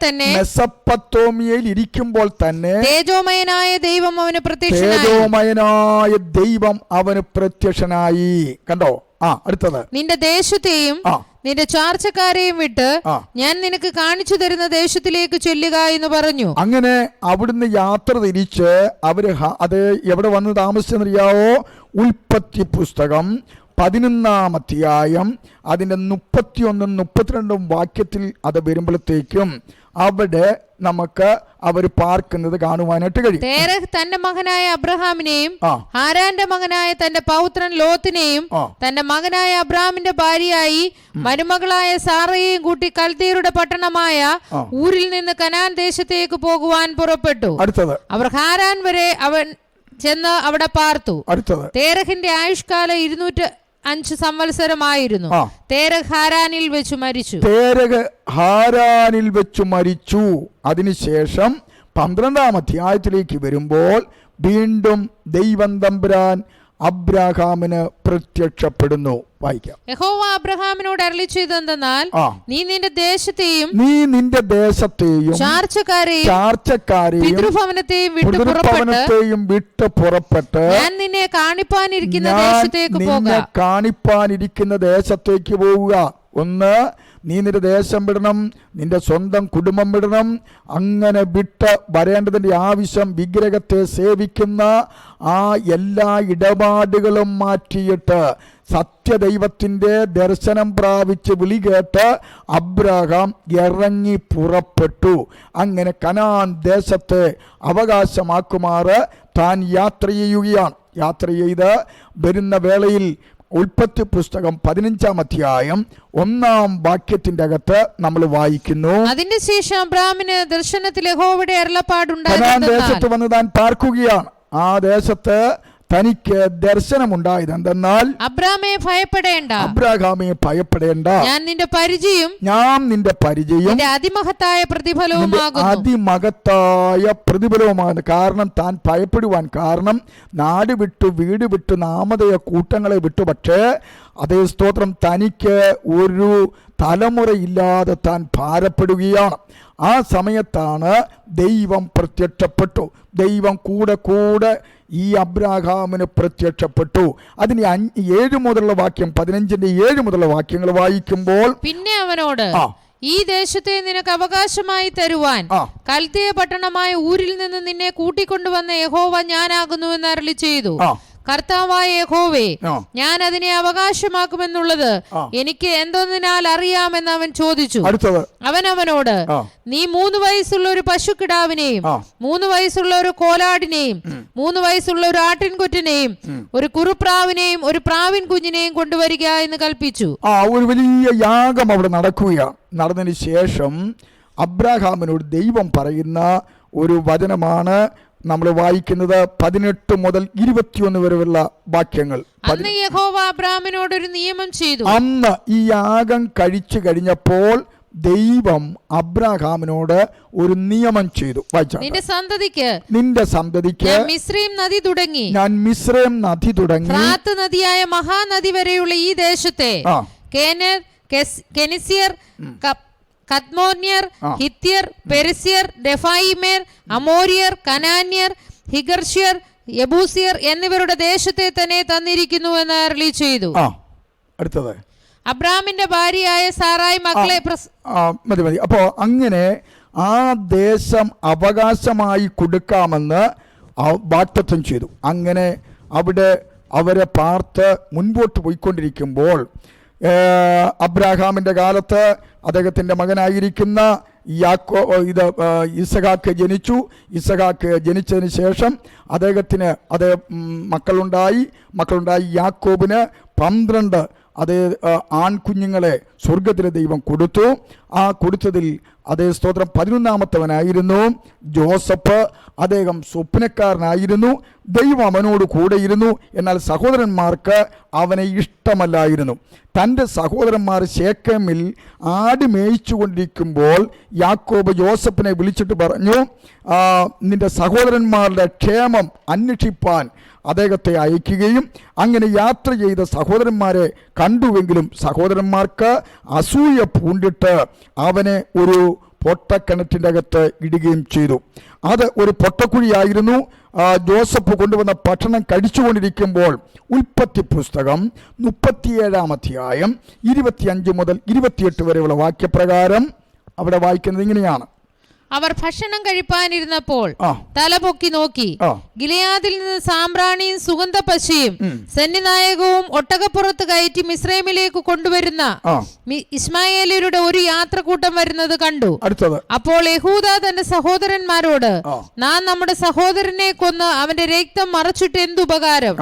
തന്നെ തേജോമയനായ ദൈവം അവന് പ്രത്യക്ഷനായി. കണ്ടോ? അടുത്തത്, നിന്റെ ദേശത്തെയും നിന്റെ ചാർച്ചക്കാരെയും വിട്ട് ഞാൻ നിനക്ക് കാണിച്ചു തരുന്ന ദേശത്തിലേക്ക് ചെല്ലുക എന്ന് പറഞ്ഞു. അങ്ങനെ അവിടുന്ന് യാത്ര തിരിച്ച് അവര് അത് എവിടെ വന്ന് താമസിച്ചെന്നറിയാവോ? ഉൽപ്പത്തി പുസ്തകം 11-ാം അധ്യായം അതിൻ്റെ 31-ഉം 32-ഉം വാക്യത്തിൽ അത് വരുമ്പോഴത്തേക്കും അവിടെ നമുക്ക് അവർ പാർക്കുന്നത് കാണുവാനായിട്ട് കഴിയും. തേരഹ് തന്റെ മകനായ അബ്രഹാമിനെയും ഹാരാന്റെ മകനായ തന്റെ പൗത്രൻ ലോത്തിനെയും തന്റെ മകനായ അബ്രഹാമിന്റെ ഭാര്യയായി മരുമകളായ സാറയെയും കൂട്ടി കൽദീയരുടെ പട്ടണമായ ഊരിൽ നിന്ന് കനാൻ ദേശത്തേക്ക് പോകുവാൻ പുറപ്പെട്ടു. അടുത്തത് അവർ ഹാരാൻ വരെ അവൻ ചെന്ന് അവിടെ പാർത്തു. അടുത്തത് തേരഹിന്റെ ആയുഷ്കാലം 205 സംവത്സരമായിരുന്നു. തേരഹ് ഹാരാനിൽ വെച്ച് മരിച്ചു. തേരഹ് ഹാരാനിൽ വെച്ച് മരിച്ചു. അതിനുശേഷം 12-ാം അധ്യായത്തിലേക്ക് വരുമ്പോൾ വീണ്ടും ദൈവം തമ്പുരാൻ അബ്രാഹാമിന് പ്രത്യക്ഷപ്പെടുന്നു. വായിക്കാം. യഹോവ അബ്രഹാമിനോട് അരുളിച്ചെയ്തെന്തെന്നാൽ, നീ നിന്റെ ദേശത്തെയും ചാർച്ചക്കാരെയും പിതൃഭവനത്തെയും വിട്ട് പുറപ്പെട്ട് ഞാൻ നിന്നെ കാണിപ്പാനിരിക്കുന്ന ദേശത്തേക്ക് പോവുക. ഒന്ന്, നീ നിന്റെ ദേശം വിടണം, നിന്റെ സ്വന്തം കുടുംബം വിടണം. അങ്ങനെ വിട്ട് വരേണ്ടതിൻ്റെ ആവശ്യം വിഗ്രഹത്തെ സേവിക്കുന്ന ആ എല്ലാ ഇടപാടുകളും മാറ്റിയിട്ട് സത്യദൈവത്തിൻ്റെ ദർശനം പ്രാപിച്ച് വിളി കേട്ട് അബ്രഹാം ഇറങ്ങി പുറപ്പെട്ടു. അങ്ങനെ കനാൻ ദേശത്തെ അവകാശമാക്കുമാറ് താൻ യാത്ര ചെയ്യുകയാണ്. യാത്ര ചെയ്ത് വരുന്ന വേളയിൽ ഉൽപ്പത്തി പുസ്തകം 15-ാം അധ്യായം 1-ാം വാക്യത്തിന്റെ അകത്ത് നമ്മൾ വായിക്കുന്നു, അതിന്റെ ശേഷം അബ്രാഹാമിന് ദർശനത്തിൽ യഹോവയുടെ അരുളപ്പാടുണ്ടായി. കനാൻ ദേശത്ത് വന്ന് താൻ പാർക്കുകയാണ്. ആ ദേശത്ത് തനിക്ക് ദർശനമുണ്ടായത് എന്തെന്നാൽ, അബ്രാഹാമേ ഭയപ്പെടേണ്ട, ഞാൻ നിന്റെ പരിചയം അതിമഹത്തായ പ്രതിഫലവുമാണ്. കാരണം താൻ ഭയപ്പെടുവാൻ കാരണം നാട് വിട്ടു വീട് വിട്ടു നാമധേയ കൂട്ടങ്ങളെ വിട്ടു. പക്ഷേ അതേ സ്തോത്രം, തനിക്ക് ഒരു തലമുറയില്ലാതെ താൻ ഭാരപ്പെടുകയാണ്. ആ സമയത്താണ് ദൈവം പ്രത്യക്ഷപ്പെട്ടു. ദൈവം കൂടെ ഈ അബ്രാഹാമിന് പ്രത്യക്ഷപ്പെട്ടു. അതിന് 7 മുതലുള്ള വാക്യം, 15-ന്റെ 7 മുതലുള്ള വാക്യങ്ങൾ വായിക്കുമ്പോൾ, പിന്നെ അവനോട്, ഈ ദേശത്തെ നിനക്ക് അവകാശമായി തരുവാൻ കൽദീയ പട്ടണമായ ഊരിൽ നിന്ന് നിന്നെ കൂട്ടിക്കൊണ്ടുവന്ന യഹോവ ഞാനാകുന്നു എന്ന് അരുളി ചെയ്തു. കർത്താവായ യഹോവേ, ഞാൻ അതിനെ അവകാശമാക്കുമെന്നുള്ളത് എനിക്ക് എന്തൊന്നിനാൽ അറിയാമെന്ന് അവൻ ചോദിച്ചു. അവൻ അവനോട്, നീ 3 വയസ്സുള്ള ഒരു പശുക്കിടാവിനെയും 3 വയസ്സുള്ള ഒരു കോലാടിനെയും 3 വയസ്സുള്ള ഒരു ആട്ടിൻകുറ്റിനെയും ഒരു കുറുപ്രാവിനെയും ഒരു പ്രാവിൻ കുഞ്ഞിനെയും കൊണ്ടുവരിക എന്ന് കൽപ്പിച്ചു. ഒരു വലിയ യാഗം അവിടെ നടക്കുകയാണ്. നടന്നതിന് ശേഷം അബ്രാഹാമിനോട് ദൈവം പറയുന്ന ഒരു വചനമാണ് നമ്മൾ വായിക്കുന്നത്. 18 മുതൽ 21 വരെയുള്ള വാക്യങ്ങൾ. അന്ന് യഹോവ അബ്രാഹാമിനോട് ഒരു നിയമം ചെയ്തു. അന്ന് ഈ യാഗം കഴിച്ചു കഴിഞ്ഞപ്പോൾ ദൈവം അബ്രാഹാമിനോട് ഒരു നിയമം ചെയ്തു. നിന്റെ സന്തതിക്ക് ഞാൻ മിസ്രയീം നദി തുടങ്ങി ഫ്രാത്ത് നദിയായ മഹാനദി വരെയുള്ള ഈ ദേശത്തെ കെനിസ്യർ, കദ്മോന്യർ, ഹിത്യർ, പെരിസ്യർ, രെഫായിമ്യർ, അമോര്യർ, കനാന്യർ, ഹിഗർഷ്യർ, യെബൂസിയർ എന്നിവരുടെ ദേശത്തെ തന്നെ തന്നിരിക്കുന്നു എന്ന് അരുളി ചെയ്തു. അടുത്തത്, അബ്രാഹാമിന്റെ ഭാര്യയായ സാറായി മക്കളെ മതി. അപ്പോ അങ്ങനെ ആ ദേശം അവകാശമായി കൊടുക്കാമെന്ന് വാഗ്ദത്തം ചെയ്തു. അങ്ങനെ അവിടെ അവരെ പാർത്ത് മുൻപോട്ട് പോയിക്കൊണ്ടിരിക്കുമ്പോൾ അബ്രാഹാമിന്റെ കാലത്ത് അദ്ദേഹത്തിന്റെ മകനായിരിക്കുന്ന ഇസഹാക്ക് ജനിച്ചു. ഇസഹാക്ക് ജനിച്ചതിന് ശേഷം അദ്ദേഹത്തിന് മക്കളുണ്ടായി. യാക്കോബിന് 12 ആൺകുഞ്ഞുങ്ങളെ സ്വർഗത്തിലെ ദൈവം കൊടുത്തു. ആ കൊടുത്തതിൽ അതേ സ്തോത്രം 11-ാമത്തവനായിരുന്നു ജോസഫ്. അദ്ദേഹം സ്വപ്നക്കാരനായിരുന്നു. ദൈവം അവനോട് കൂടെയിരുന്നു. എന്നാൽ സഹോദരന്മാർക്ക് അവനെ ഇഷ്ടമല്ലായിരുന്നു. തൻ്റെ സഹോദരന്മാർ ശേഖേമിൽ ആട് മേയിച്ചു കൊണ്ടിരിക്കുമ്പോൾ യാക്കോബ് ജോസഫിനെ വിളിച്ചിട്ട് പറഞ്ഞു, നിന്റെ സഹോദരന്മാരുടെ ക്ഷേമം അന്വേഷിപ്പാൻ അദ്ദേഹത്തെ അയക്കുകയും അങ്ങനെ യാത്ര ചെയ്ത സഹോദരന്മാരെ കണ്ടുവെങ്കിലും സഹോദരന്മാർക്ക് അസൂയ പൂണ്ടിട്ട് അവനെ ഒരു പൊട്ടക്കിണറ്റിൻ്റെ അകത്ത് ഇടുകയും ചെയ്തു. അത് ഒരു പൊട്ടക്കുഴിയായിരുന്നു. ജോസഫ് കൊണ്ടുവന്ന ഭക്ഷണം കഴിച്ചുകൊണ്ടിരിക്കുമ്പോൾ ഉൽപ്പത്തി പുസ്തകം 37-ാം അധ്യായം 25 മുതൽ 28 വരെയുള്ള വാക്യപ്രകാരം അവിടെ വായിക്കുന്നത് ഇങ്ങനെയാണ്. അവർ ഭക്ഷണം കഴിപ്പാനിരുന്നപ്പോൾ തലപൊക്കി നോക്കി, ഗിലെയാദിൽ നിന്ന് സാമ്പ്രാണിയും സുഗന്ധപശയും സന്നിനായകവും ഒട്ടകപ്പുറത്ത് കയറ്റി മിസ്രൈമിലേക്ക് കൊണ്ടുവരുന്ന ഇസ്മായേലിയരുടെ ഒരു യാത്രക്കൂട്ടം വരുന്നത് കണ്ടു. അപ്പോൾ യഹൂദ തന്റെ സഹോദരന്മാരോട്, നാം നമ്മുടെ സഹോദരനെ കൊന്ന് അവന്റെ രക്തം മറച്ചിട്ട് എന്തുപകാരം?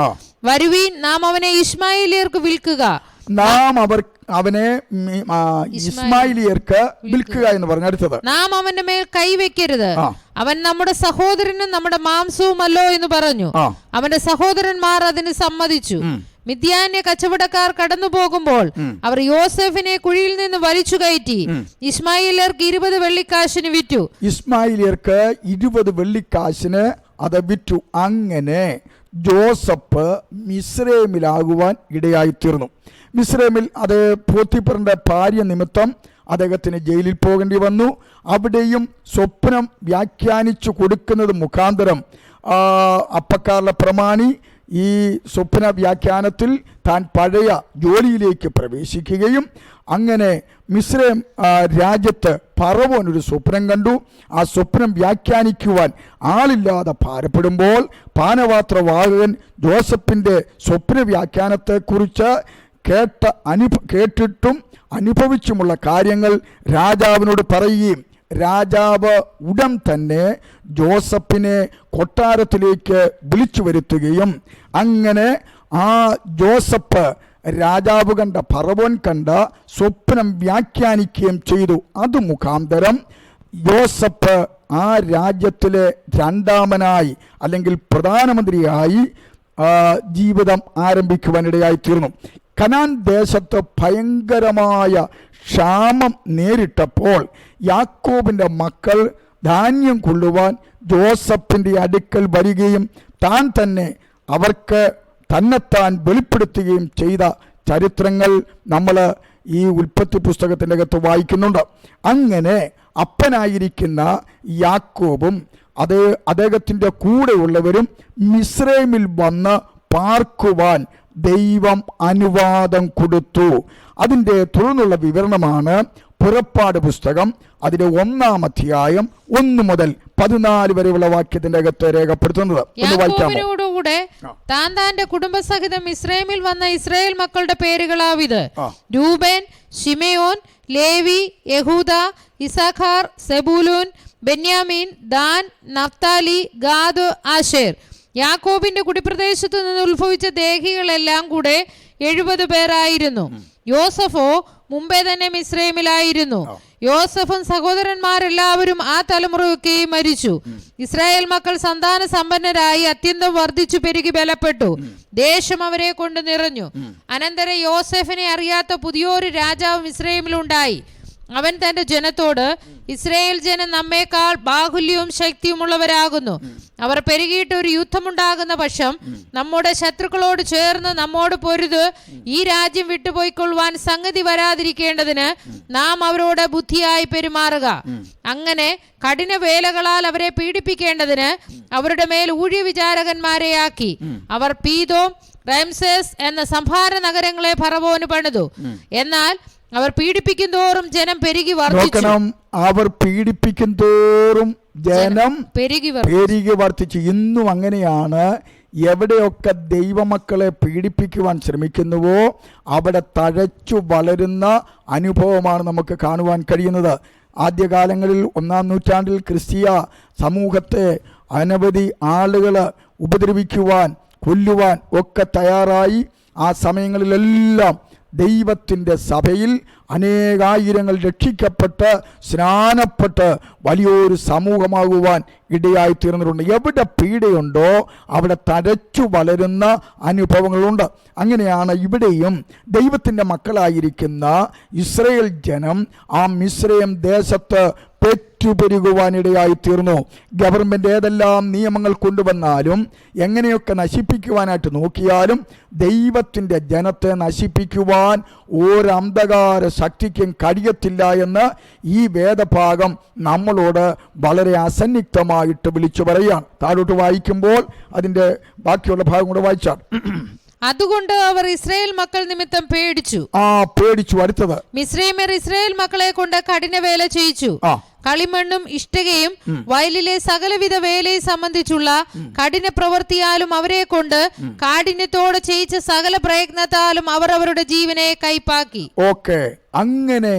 വരുവീൻ, നാം അവനെ ഇസ്മായേലിയർക്ക് വിൽക്കുക. നാം അവനെ ഇസ്മായിലിയർക്ക് വിൽക്കുക എന്ന് പറഞ്ഞു. അടുത്തത്, നാം അവന്റെ മേൽ കൈവെക്കരുത്, അവൻ നമ്മുടെ സഹോദരനും നമ്മുടെ മാംസവുമല്ലോ എന്ന് പറഞ്ഞു. അവന്റെ സഹോദരന്മാർ അതിന് സമ്മതിച്ചു. മിദ്യാന്യ കച്ചവടക്കാർ കടന്നു പോകുമ്പോൾ അവർ യോസെഫിനെ കുഴിയിൽ നിന്ന് വലിച്ചു കയറ്റി ഇസ്മായിലിയർക്ക് 20 വെള്ളിക്കാശിന് വിറ്റു. ഇസ്മായിലിയർക്ക് 20 വെള്ളിക്കാശിന് അത് വിറ്റു. അങ്ങനെ ജോസഫ് മിസ്രൈമിലാകുവാൻ ഇടയായിത്തീർന്നു. മിസ്രൈമിൽ അത് പോത്തിഫറിന്റെ ഭാര്യ നിമിത്തം അദ്ദേഹത്തിന് ജയിലിൽ പോകേണ്ടി വന്നു. അവിടെയും സ്വപ്നം വ്യാഖ്യാനിച്ചു കൊടുക്കുന്നത് മുഖാന്തരം അപ്പക്കാരുടെ പ്രമാണി ഈ സ്വപ്ന വ്യാഖ്യാനത്തിൽ താൻ പഴയ ജോലിയിലേക്ക് പ്രവേശിക്കുകയും അങ്ങനെ മിസ്രൈം രാജ്യത്ത് ഫറവോൻ ഒരു സ്വപ്നം കണ്ടു. ആ സ്വപ്നം വ്യാഖ്യാനിക്കുവാൻ ആളില്ലാതെ ഭാരപ്പെടുമ്പോൾ പാനപാത്രവാഹകൻ ജോസഫിൻ്റെ സ്വപ്ന വ്യാഖ്യാനത്തെക്കുറിച്ച് കേട്ടിട്ടും അനുഭവിച്ചുമുള്ള കാര്യങ്ങൾ രാജാവിനോട് പറയുകയും രാജാവ് ഉടൻ തന്നെ ജോസഫിനെ കൊട്ടാരത്തിലേക്ക് വിളിച്ചു വരുത്തുകയും അങ്ങനെ ആ ജോസഫ് രാജാവ് കണ്ട ഫറവോൻ കണ്ട സ്വപ്നം വ്യാഖ്യാനിക്കുകയും ചെയ്തു. അത് മുഖാന്തരം യോസഫ് ആ രാജ്യത്തിലെ രണ്ടാമനായി അല്ലെങ്കിൽ പ്രധാനമന്ത്രിയായി ജീവിതം ആരംഭിക്കുവാനിടയായി തീർന്നു. കനാൻ ദേശത്ത് ഭയങ്കരമായ ക്ഷാമം നേരിട്ടപ്പോൾ യാക്കോബിൻ്റെ മക്കൾ ധാന്യം കൊള്ളുവാൻ ജോസഫിൻ്റെ അടുക്കൽ വരികയും താൻ തന്നെ അവർക്ക് തന്നെത്താൻ വെളിപ്പെടുത്തുകയും ചെയ്ത ചരിത്രങ്ങൾ നമ്മൾ ഈ ഉൽപ്പത്തി പുസ്തകത്തിൻ്റെ അകത്ത് വായിക്കുന്നുണ്ട്. അങ്ങനെ അപ്പനായിരിക്കുന്ന യാക്കോബും അദ്ദേഹത്തിൻ്റെ കൂടെയുള്ളവരും മിസ്രൈമിൽ വന്ന് പാർക്കുവാൻ ദൈവം അനുവാദം കൊടുത്തു. അതിൻ്റെ തുടർന്നുള്ള വിവരണമാണ് പുറപ്പാട് പുസ്തകം അതിന്റെ 1-ാം അധ്യായം 1 മുതൽ 14 വരെയുള്ള വാക്യത്തിന്റെ അകത്ത് രേഖപ്പെടുത്തുന്നത്. യാക്കോബിനോടുകൂടെ താൻ താന്റെ കുടുംബസഹിതം ഇസ്രായേലിൽ വന്ന ഇസ്രായേൽ മക്കളുടെ പേരുകളാവിത്: രൂബേൻ, ശിമെയോൻ, ലേവി, യഹൂദ, ഇസാഖാർ, സെബൂലൂൻ, ബെന്യാമീൻ, ദാൻ, നഫ്താലി, ഗാദ്, ആശേർ. യാക്കോബിന്റെ കുടിപ്രദേശത്തു നിന്ന് ഉത്ഭവിച്ച ദേഹികളെല്ലാം കൂടെ 70 പേരായിരുന്നു. യോസഫോ മുമ്പേ തന്നെ മിസ്രൈമിലായിരുന്നു. യോസഫും സഹോദരന്മാരെല്ലാവരും ആ തലമുറയൊക്കെയും മരിച്ചു. ഇസ്രായേൽ മക്കൾ സന്താന സമ്പന്നരായി അത്യന്തം വർദ്ധിച്ചു പെരുകി ബലപ്പെട്ടു. ദേശം അവരെ കൊണ്ട് നിറഞ്ഞു. അനന്തരം യോസെഫിനെ അറിയാത്ത പുതിയൊരു രാജാവ് മിസ്രൈമിലുണ്ടായി. അവൻ തന്റെ ജനത്തോട്, ഇസ്രായേൽ ജനം നമ്മേക്കാൾ ബാഹുല്യവും ശക്തിയുമുള്ളവരാകുന്നു. അവർ പെരുകിയിട്ട് ഒരു യുദ്ധമുണ്ടാകുന്ന പക്ഷം നമ്മുടെ ശത്രുക്കളോട് ചേർന്ന് നമ്മോട് പൊരുത് ഈ രാജ്യം വിട്ടുപോയിക്കൊള്ളുവാൻ സംഗതി വരാതിരിക്കേണ്ടതിന് നാം അവരോട് ബുദ്ധിയായി പെരുമാറുക. അങ്ങനെ കഠിന വേലകളാൽ അവരെ പീഡിപ്പിക്കേണ്ടതിന് അവരുടെ മേൽ ഊഴിയ വിചാരകന്മാരെ ആക്കി. അവർ പീതോം, റംസേസ് എന്ന സംഭാര നഗരങ്ങളെ ഫറവോന് പണിതു. എന്നാൽ അവർ പീഡിപ്പിക്കും തോറും ജനം പെരുകി വർദ്ധിച്ചു. അവർ പീഡിപ്പിക്കും തോറും ജനം പെരുകി വർദ്ധിച്ചു. ഇന്നും അങ്ങനെയാണ്. എവിടെയൊക്കെ ദൈവമക്കളെ പീഡിപ്പിക്കുവാൻ ശ്രമിക്കുന്നുവോ അവിടെ തഴച്ചു വളരുന്ന അനുഭവമാണ് നമുക്ക് കാണുവാൻ കഴിയുന്നത്. ആദ്യകാലങ്ങളിൽ 1-ാം നൂറ്റാണ്ടിൽ ക്രിസ്തീയ സമൂഹത്തെ അനവധി ആളുകൾ ഉപദ്രവിക്കുവാൻ, കൊല്ലുവാൻ ഒക്കെ തയ്യാറായി. ആ സമയങ്ങളിലെല്ലാം ദൈവത്തിൻ്റെ സഭയിൽ അനേകായിരങ്ങൾ രക്ഷിക്കപ്പെട്ട് സ്നാനപ്പെട്ട് വലിയൊരു സമൂഹമാകുവാൻ ഇടയായി തീർന്നിട്ടുണ്ട്. എവിടെ പീഡയുണ്ടോ അവിടെ തഴച്ചു വളരുന്ന അനുഭവങ്ങളുണ്ട്. അങ്ങനെയാണ് ഇവിടെയും ദൈവത്തിൻ്റെ മക്കളായിരിക്കുന്ന ഇസ്രായേൽ ജനം ആ മിസ്രൈം ദേശത്ത് പെറ്റുപെരുകുവാനിടയായി തീർന്നു. ഗവൺമെൻറ് ഏതെല്ലാം നിയമങ്ങൾ കൊണ്ടുവന്നാലും എങ്ങനെയൊക്കെ നശിപ്പിക്കുവാനായിട്ട് നോക്കിയാലും ദൈവത്തിൻ്റെ ജനത്തെ നശിപ്പിക്കുവാൻ ഒരന്ധകാര ശക്തിക്കും കഴിയത്തില്ല എന്ന് ഈ വേദഭാഗം നമ്മളോട് വളരെ അസന്നിഗ്ധമായിട്ട് വിളിച്ചു പറയുകയാണ്. താഴോട്ട് വായിക്കുമ്പോൾ അതിൻ്റെ ബാക്കിയുള്ള ഭാഗം കൂടെ വായിച്ചാൽ, അതുകൊണ്ട് അവർ ഇസ്രായേൽ മക്കൾ നിമിത്തം പേടിച്ചു. അടുത്തത്, മിസ്രൈമ്യർ ഇസ്രായേൽ മക്കളെ കൊണ്ട് കഠിന വേല ചെയ്യിച്ചു. കളിമണ്ണും ഇഷ്ടികയും വയലിലെ സകലവിധ വേലയെ സംബന്ധിച്ചുള്ള കഠിന പ്രവൃത്തിയാലും അവരെ കൊണ്ട് കാഠിന്യത്തോടെ ചെയ്യിച്ച സകല പ്രയത്നത്താലും അവർ അവരുടെ ജീവനെ കൈപ്പാക്കി. അങ്ങനെ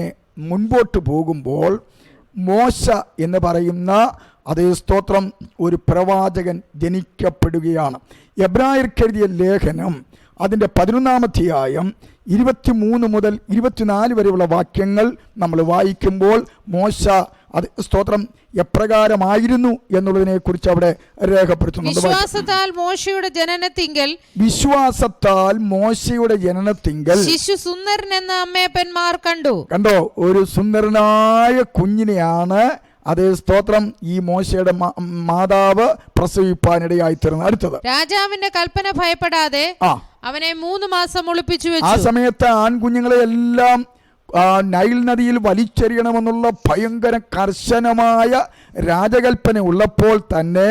മുൻപോട്ട് പോകുമ്പോൾ മോശ എന്ന് പറയുന്ന അതേ സ്തോത്രം ഒരു പ്രവാചകൻ ജനിക്കപ്പെടുകയാണ്. എബ്രായർക്കെഴുതിയ ലേഖനം അതിൻ്റെ 11-ാം അധ്യായം 23 മുതൽ 24 വരെയുള്ള വാക്യങ്ങൾ നമ്മൾ വായിക്കുമ്പോൾ മോശ അത് സ്തോത്രം എപ്രകാരമായിരുന്നു എന്നുള്ളതിനെ കുറിച്ച് അവിടെ രേഖപ്പെടുത്തുന്നുണ്ട്. വിശ്വാസത്താൽ മോശയുടെ ജനനത്തിങ്കൽ ശിശു സുന്ദരനെന്ന് അമ്മയപ്പന്മാർ കണ്ടോ. ഒരു സുന്ദരനായ കുഞ്ഞിനെയാണ് അതേ സ്തോത്രം ഈ മോശയുടെ മാതാവ് പ്രസവിപ്പാനിടയായി തീർന്നത്. അടുത്തത്, രാജാവിന്റെ കൽപ്പന ഭയപ്പെടാതെ അവനെ 3 മാസം ഒളിപ്പിച്ചു വെച്ചു. ആ സമയത്ത് ആൺകുഞ്ഞുങ്ങളെ എല്ലാം നൈൽ നദിയിൽ വലിച്ചെറിയണമെന്നുള്ള ഭയങ്കര കർശനമായ രാജകൽപ്പന ഉള്ളപ്പോൾ തന്നെ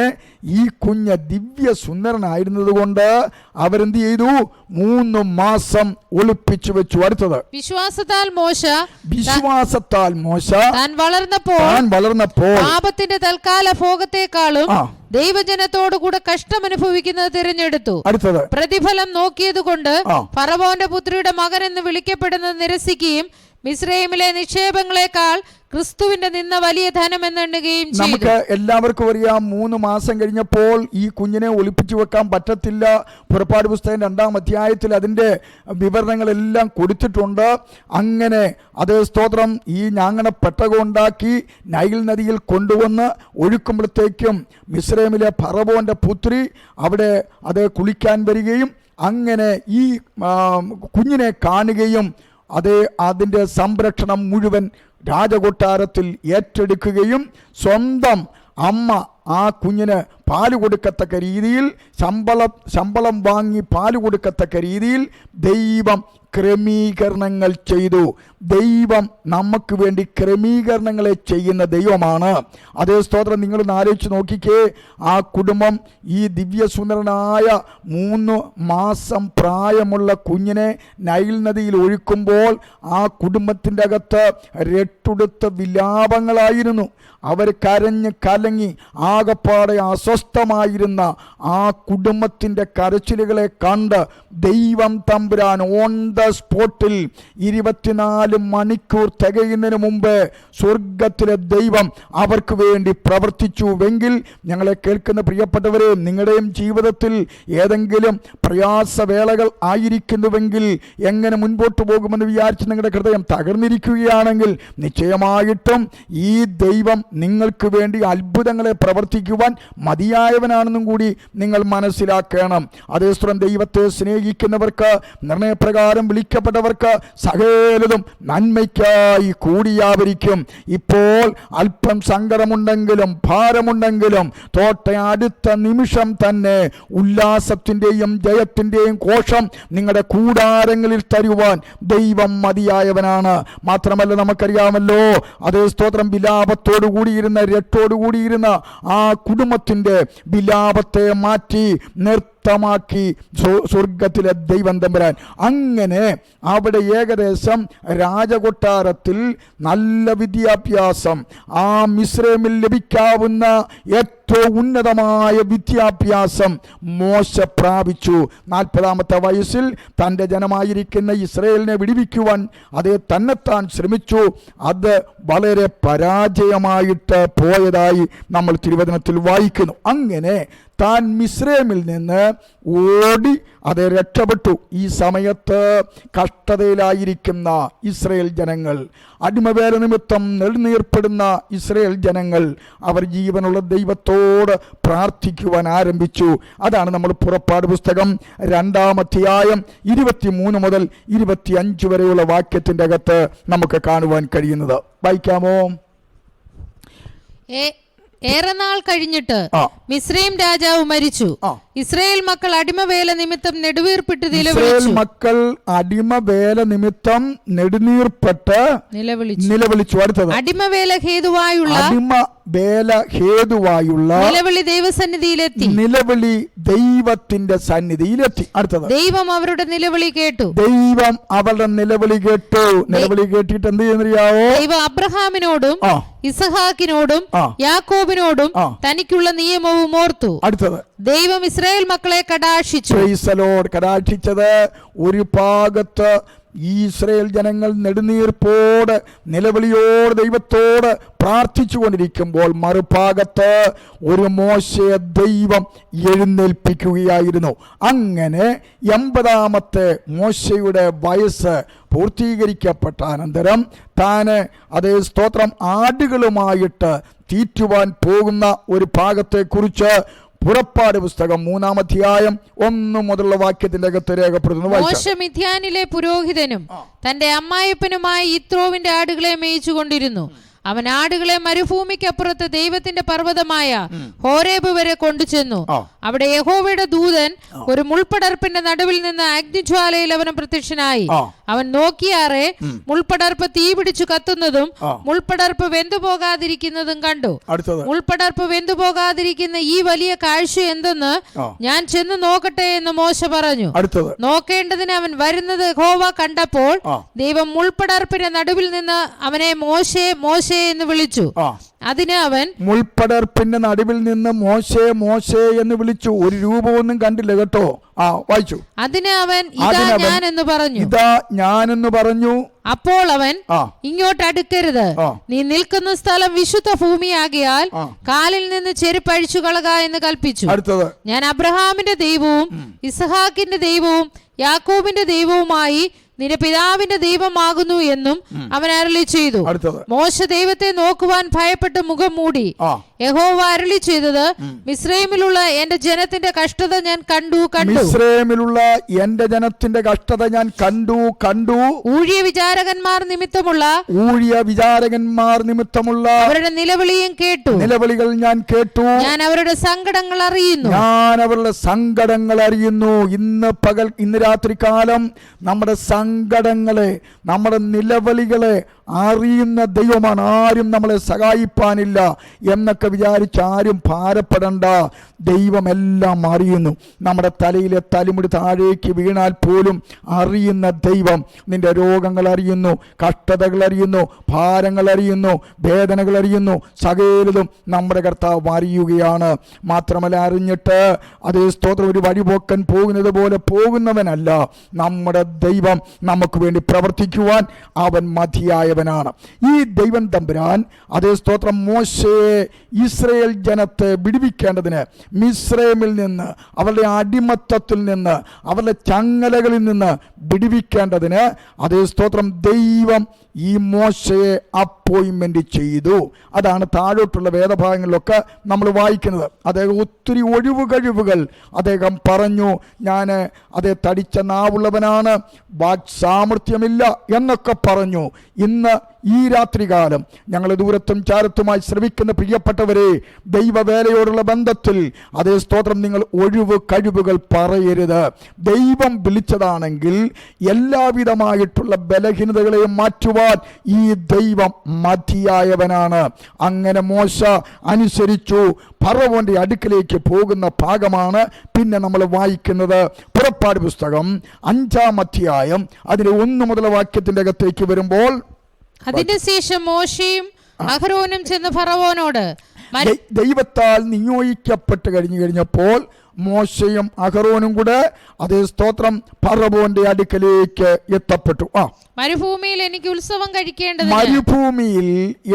ഈ കുഞ്ഞ് ദിവ്യ സുന്ദരനായിരുന്നത് കൊണ്ട് അവരെന്ത് ചെയ്തു? 3 മാസം ഒളിപ്പിച്ചു വെച്ചു. അടുത്തത്, വിശ്വാസത്താൽ മോശ താൻ വളർന്നപ്പോൾ പാപത്തിന്റെ തൽക്കാല ഭോഗത്തെക്കാളും ദൈവജനത്തോടു കൂടെ കഷ്ടം അനുഭവിക്കുന്നത് തിരഞ്ഞെടുത്തു. അടുത്തത്, പ്രതിഫലം നോക്കിയത് കൊണ്ട് ഫറവോന്റെ പുത്രിയുടെ മകൻ എന്ന് വിളിക്കപ്പെടുന്നത് നിരസിക്കുകയും മിസ്രൈമിലെ നിക്ഷേപങ്ങളെക്കാൾ ക്രിസ്തുവിന്റെ നിന്ന വലിയ ധനം എന്നെണ്ണുകയും ചെയ്തു. നമുക്ക് എല്ലാവർക്കും അറിയാം, 3 മാസം കഴിഞ്ഞപ്പോൾ ഈ കുഞ്ഞിനെ ഒളിപ്പിച്ചു വെക്കാൻ പറ്റത്തില്ല. പുറപ്പാട് പുസ്തകം 2-ാം അധ്യായത്തിൽ അതിൻ്റെ വിവരണങ്ങളെല്ലാം കൊടുത്തിട്ടുണ്ട്. അങ്ങനെ അതേ സ്തോത്രം ഈ ഞാങ്ങണ പെട്ടകം ഉണ്ടാക്കി നൈൽ നദിയിൽ കൊണ്ടുവന്ന് ഒഴുക്കുമ്പോഴത്തേക്കും മിസ്രൈമിലെ ഫറവോന്റെ പുത്രി അവിടെ അത് കുളിക്കാൻ വരികയും അങ്ങനെ ഈ കുഞ്ഞിനെ കാണുകയും അതിൻ്റെ സംരക്ഷണം മുഴുവൻ രാജകൊട്ടാരത്തിൽ ഏറ്റെടുക്കുകയും സ്വന്തം അമ്മ ആ കുഞ്ഞിന് പാല് കൊടുക്കത്തക്ക രീതിയിൽ ശമ്പളം വാങ്ങി പാല് കൊടുക്കത്തക്ക രീതിയിൽ ദൈവം ക്രമീകരണങ്ങൾ ചെയ്തു. ദൈവം നമുക്ക് വേണ്ടി ക്രമീകരണങ്ങളെ ചെയ്യുന്ന ദൈവമാണ്. അതേ സ്തോത്രം, നിങ്ങളൊന്ന് ആലോചിച്ച് നോക്കിക്കേ. ആ കുടുംബം ഈ ദിവ്യസുന്ദരനായ 3 മാസം പ്രായമുള്ള കുഞ്ഞിനെ നൈൽ നദിയിൽ ഒഴുക്കുമ്പോൾ ആ കുടുംബത്തിൻ്റെ അകത്ത് രട്ടുടുത്ത വിലാപങ്ങളായിരുന്നു. അവർ കരഞ്ഞ് കലങ്ങി ആകപ്പാടെ അസ്വസ്ഥമായിരുന്ന ആ കുടുംബത്തിൻ്റെ കരച്ചിലുകളെ കണ്ട് ദൈവം തമ്പുരാൻ ഓൺ ദ സ്പോട്ടിൽ 24 മണിക്കൂർ തികയുന്നതിന് മുമ്പ് സ്വർഗത്തിലെ ദൈവം അവർക്ക് വേണ്ടി പ്രവർത്തിച്ചുവെങ്കിൽ, ഞങ്ങളെ കേൾക്കുന്ന പ്രിയപ്പെട്ടവരെ, നിങ്ങളുടെയും ജീവിതത്തിൽ ഏതെങ്കിലും പ്രയാസവേളകൾ ആയിരിക്കുന്നുവെങ്കിൽ, എങ്ങനെ മുൻപോട്ട് പോകുമെന്ന് വിചാരിച്ച് നിങ്ങളുടെ ഹൃദയം തകർന്നിരിക്കുകയാണെങ്കിൽ, നിശ്ചയമായിട്ടും ഈ ദൈവം നിങ്ങൾക്ക് വേണ്ടി അത്ഭുതങ്ങളെ പ്രവർത്തിക്കുവാൻ മതിയായവനാണെന്നും കൂടി നിങ്ങൾ മനസ്സിലാക്കണം. അതേസമയം ദൈവത്തെ സ്നേഹിക്കുന്നവർക്ക്, നിർണയപ്രകാരം വിളിക്കപ്പെട്ടവർക്ക് സകലതും നന്മയ്ക്കായി കൂടിയാവരിക്കും. ഇപ്പോൾ അല്പം സങ്കടമുണ്ടെങ്കിലും ഭാരമുണ്ടെങ്കിലും അടുത്ത നിമിഷം തന്നെ ഉല്ലാസത്തിൻ്റെയും ജയത്തിൻ്റെയും കോശം നിങ്ങളുടെ കൂടാരങ്ങളിൽ തരുവാൻ ദൈവം മതിയായവനാണ്. മാത്രമല്ല, നമുക്കറിയാമല്ലോ, അതേ സ്തോത്രം, വിലാപത്തോടു കൂടിയിരുന്ന രട്ടോടുകൂടിയിരുന്ന ആ കുടുംബത്തിൻ്റെ വിലാപത്തെ മാറ്റി വ്യക്തമാക്കി സ്വർഗത്തിലെ ദൈവം തമ്പുരാൻ. അങ്ങനെ അവിടെ ഏകദേശം രാജകൊട്ടാരത്തിൽ നല്ല വിദ്യാഭ്യാസം, ആ മിസ്രൈമിൽ ലഭിക്കാവുന്ന ഏറ്റവും ഉന്നതമായ വിദ്യാഭ്യാസം മോശ പ്രാപിച്ചു. 40-ാമത്തെ വയസ്സിൽ തൻ്റെ ജനമായിരിക്കുന്ന ഇസ്രായേലിനെ വിടുവിക്കുവാൻ അതേ തന്നെത്താൻ ശ്രമിച്ചു. അത് വളരെ പരാജയമായിട്ട് പോയതായി നമ്മൾ തിരുവചനത്തിൽ വായിക്കുന്നു. അങ്ങനെ താൻ മിസ്രൈമിൽ നിന്ന് ഓടി അത് രക്ഷപ്പെട്ടു. ഈ സമയത്ത് കഷ്ടതയിലായിരിക്കുന്ന ഇസ്രായേൽ ജനങ്ങൾ, അടിമവേല നിമിത്തം നെടുനീർപ്പെടുന്ന ഇസ്രായേൽ ജനങ്ങൾ, അവർ ജീവനുള്ള ദൈവത്തോട് പ്രാർത്ഥിക്കുവാൻ ആരംഭിച്ചു. അതാണ് നമ്മൾ പുറപ്പാട് പുസ്തകം 2-ാം അധ്യായം 23 മുതൽ 25 വരെയുള്ള വാക്യത്തിൻ്റെ അകത്ത് നമുക്ക് കാണുവാൻ കഴിയുന്നത്. വായിക്കാമോ? ഏറെ നാൾ കഴിഞ്ഞിട്ട് മിസ്രൈം രാജാവ് മരിച്ചു. ഇസ്രായേൽ മക്കൾ അടിമവേല നിമിത്തം നെടുവീർപ്പിട്ട് നിലവിളിച്ചു. അടുത്തത്, അടിമവേല ഹേതുവായുള്ള വേല ഹേതുവായുള്ള നിലവിളി ദൈവസന്നിധിയിലെത്തി. നിലവിളി ദൈവത്തിന്റെ സന്നിധിയിലെത്തി. അടുത്തത്, ദൈവം അവരുടെ നിലവിളി കേട്ടു. ദൈവം അവരുടെ നിലവിളി കേട്ടു. നിലവിളി കേട്ടിട്ട് എന്ത് ചെയ്യുന്നറിയാവോ? ദൈവം അബ്രഹാമിനോടും ഇസഹാക്കിനോടും യാക്കോബിനോടും തനിക്കുള്ള നിയമവും ഓർത്തു. അടുത്തത്, ദൈവം ഇസ്രായേൽ മക്കളെ കടാക്ഷിച്ചു. കടാക്ഷിച്ചത് ഒരു ഭാഗത്ത് ഇസ്രായേൽ ജനങ്ങൾ നെടുനീർപ്പോട് നിലവിളിയോട് ദൈവത്തോട് പ്രാർത്ഥിച്ചു കൊണ്ടിരിക്കുമ്പോൾ മറുഭാഗത്ത് ഒരു മോശയെ ദൈവം എഴുന്നേൽപ്പിക്കുകയായിരുന്നു. അങ്ങനെ 80-ാമത്തെ മോശയുടെ വയസ്സ് പൂർത്തീകരിക്കപ്പെട്ട അനന്തരം താന് അതേ സ്തോത്രം ആടുകളുമായിട്ട് തീറ്റുവാൻ പോകുന്ന ഒരു ഭാഗത്തെക്കുറിച്ച് പുറപ്പാട് പുസ്തകം 3-ാം അധ്യായം 1 മുതലുള്ള വാക്യത്തിന്റെ അകത്ത് രേഖപ്പെടുത്തുന്നു. മോശെ മിദ്യാനിലെ പുരോഹിതനും തന്റെ അമ്മായപ്പനുമായി യിത്രോവിന്റെ ആടുകളെ മേയിച്ചുകൊണ്ടിരുന്നു. അവൻ ആടുകളെ മരുഭൂമിക്കപ്പുറത്ത് ദൈവത്തിന്റെ പർവ്വതമായ ഹോരേബ് വരെ കൊണ്ടുചെന്നു. അവിടെ യഹോവയുടെ ദൂതൻ ഒരു മുൾപടർപ്പിന്റെ നടുവിൽ നിന്ന് അഗ്നിജ്വാലയിൽ അവന് പ്രത്യക്ഷനായി. അവൻ നോക്കിയാറെ മുൾപടർപ്പ് തീ പിടിച്ചു കത്തുന്നതും മുൾപടർപ്പ് വെന്തുപോകാതിരിക്കുന്നതും കണ്ടു. മുൾപടർപ്പ് വെന്തുപോകാതിരിക്കുന്ന ഈ വലിയ കാഴ്ച എന്തെന്ന് ഞാൻ ചെന്ന് നോക്കട്ടെ എന്ന് മോശ പറഞ്ഞു. നോക്കേണ്ടതിന് അവൻ വരുന്നത് യഹോവ കണ്ടപ്പോൾ ദൈവം മുൾപടർപ്പിന്റെ നടുവിൽ നിന്ന് അവനെ മോശെ മോശെ എന്ന് വിളിച്ചു. അതിന് അവൻ മുൾപടർപ്പിന്റെ നടുവിൽ നിന്ന് മോശെ മോശെ എന്ന് വിളിച്ചു. ഒരു രൂപമൊന്നും കണ്ടില്ല കേട്ടോ. വായിച്ചു. അതിന് അവൻ ഇതാ ഞാൻ എന്ന് പറഞ്ഞു. ഇതാ ഞാനെന്ന് പറഞ്ഞു. അപ്പോൾ അവൻ ഇങ്ങോട്ട് അടുക്കരുത്, നീ നിൽക്കുന്ന സ്ഥലം വിശുദ്ധ ഭൂമിയാകിയാൽ കാലിൽ നിന്ന് ചെരുപ്പ് അഴിച്ചു കളക എന്ന് കൽപ്പിച്ചു. ഞാൻ അബ്രഹാമിന്റെ ദൈവവും ഇസഹാക്കിന്റെ ദൈവവും യാക്കോബിന്റെ ദൈവവുമായി നിന്റെ പിതാവിന്റെ ദൈവമാകുന്നു എന്നും അവൻ അരുളി ചെയ്തു. മോശ ദൈവത്തെ നോക്കുവാൻ ഭയപ്പെട്ട് മുഖം മൂടി. യഹോവ അരുളി ചെയ്തത്, മിസ്രൈമിലുള്ള എന്റെ ജനത്തിന്റെ കഷ്ടത ഞാൻ കണ്ടു. മിസ്രൈമിലുള്ള എന്റെ ജനത്തിന്റെ കഷ്ടത ഞാൻ കണ്ടു. ഊഴിയ വിചാരകന്മാർ നിമിത്തമുള്ള അവരുടെ നിലവിളിയും കേട്ടു. നിലവിളികൾ ഞാൻ കേട്ടു. ഞാൻ അവരുടെ സങ്കടങ്ങൾ അറിയുന്നു. ഇന്ന് രാത്രി കാലം നമ്മുടെ സങ്കടങ്ങളെ, നമ്മുടെ നിലവിളികളെ അറിയുന്ന ദൈവമാണ്. ആരും നമ്മളെ സഹായിപ്പാനില്ല എന്നൊക്കെ വിചാരിച്ച് ആരും ഭാരപ്പെടണ്ട. ദൈവമെല്ലാം അറിയുന്നു. നമ്മുടെ തലയിലെ തലമുടി താഴേക്ക് വീണാൽ പോലും അറിയുന്ന ദൈവം നിന്റെ രോഗങ്ങൾ അറിയുന്നു, കഷ്ടതകൾ അറിയുന്നു, ഭാരങ്ങൾ അറിയുന്നു, വേദനകൾ അറിയുന്നു. സകലതും നമ്മുടെ കർത്താവ് അറിയുകയാണ്. മാത്രമല്ല, അറിഞ്ഞിട്ട് അതേ സ്തോത്രം ഒരു വഴിപോക്കൻ പോകുന്നത് പോലെ പോകുന്നവനല്ല. നമ്മുടെ ദൈവം നമുക്ക് വേണ്ടി പ്രവർത്തിക്കുവാൻ അവൻ മതിയായവനാണ്. ഈ ദൈവം തമ്പുരാൻ അതേ സ്തോത്രം മോശയെ ഇസ്രായേൽ ജനത്തെ വിടുവിക്കേണ്ടതിന് മിസ്രൈമിൽ നിന്ന്, അവരുടെ അടിമത്തത്തിൽ നിന്ന്, അവരുടെ ചങ്ങലകളിൽ നിന്ന് വിടുവിക്കേണ്ടതിന് അതേ സ്തോത്രം ദൈവം ഈ മോശയെ അപ്പോയിൻമെന്റ് ചെയ്തു. അതാണ് താഴോട്ടുള്ള വേദഭാഗങ്ങളിലൊക്കെ നമ്മൾ വായിക്കുന്നത്. അദ്ദേഹം ഒത്തിരി ഒഴിവ് കഴിവുകൾ അദ്ദേഹം പറഞ്ഞു. ഞാൻ അതേ തടിച്ച നാവുള്ളവനാണ്, വാക്സാമർത്ഥ്യമില്ല എന്നൊക്കെ പറഞ്ഞു. ഇന്ന് ഈ രാത്രികാലം ഞങ്ങൾ ദൂരത്തും ചാരത്തുമായി ശ്രമിക്കുന്ന പ്രിയപ്പെട്ടവരെ, ദൈവവേലയോടുള്ള ബന്ധത്തിൽ അതേ സ്തോത്രം നിങ്ങൾ ഒഴിവ് കഴിവുകൾ പറയരുത്. ദൈവം വിളിച്ചതാണെങ്കിൽ എല്ലാവിധമായിട്ടുള്ള ബലഹീനതകളെയും മാറ്റുവാൻ ഈ ദൈവം മതിയായവനാണ്. അങ്ങനെ മോശ അനുസരിച്ചു. ഫറവോന്റെ അടുക്കലേക്ക് പോകുന്ന ഭാഗമാണ് പിന്നെ നമ്മൾ വായിക്കുന്നത്. പുറപ്പാട് പുസ്തകം 5-ാം അധ്യായം അതിലെ 1 മുതൽ വാക്യത്തിന്റെ അകത്തേക്ക് വരുമ്പോൾ, അതിന്റെ ശേഷം മോശയും അഹരോനും ചെന്ന് ഫറവോനോട് ദൈവത്താൽ നിയോഗിക്കപ്പെട്ട് കഴിഞ്ഞപ്പോൾ മോശയും അഹരോനും കൂടെ അതേ സ്തോത്രം ഫറവോന്റെ അടുക്കലേക്ക് എത്തപ്പെട്ടു. മരുഭൂമിയിൽ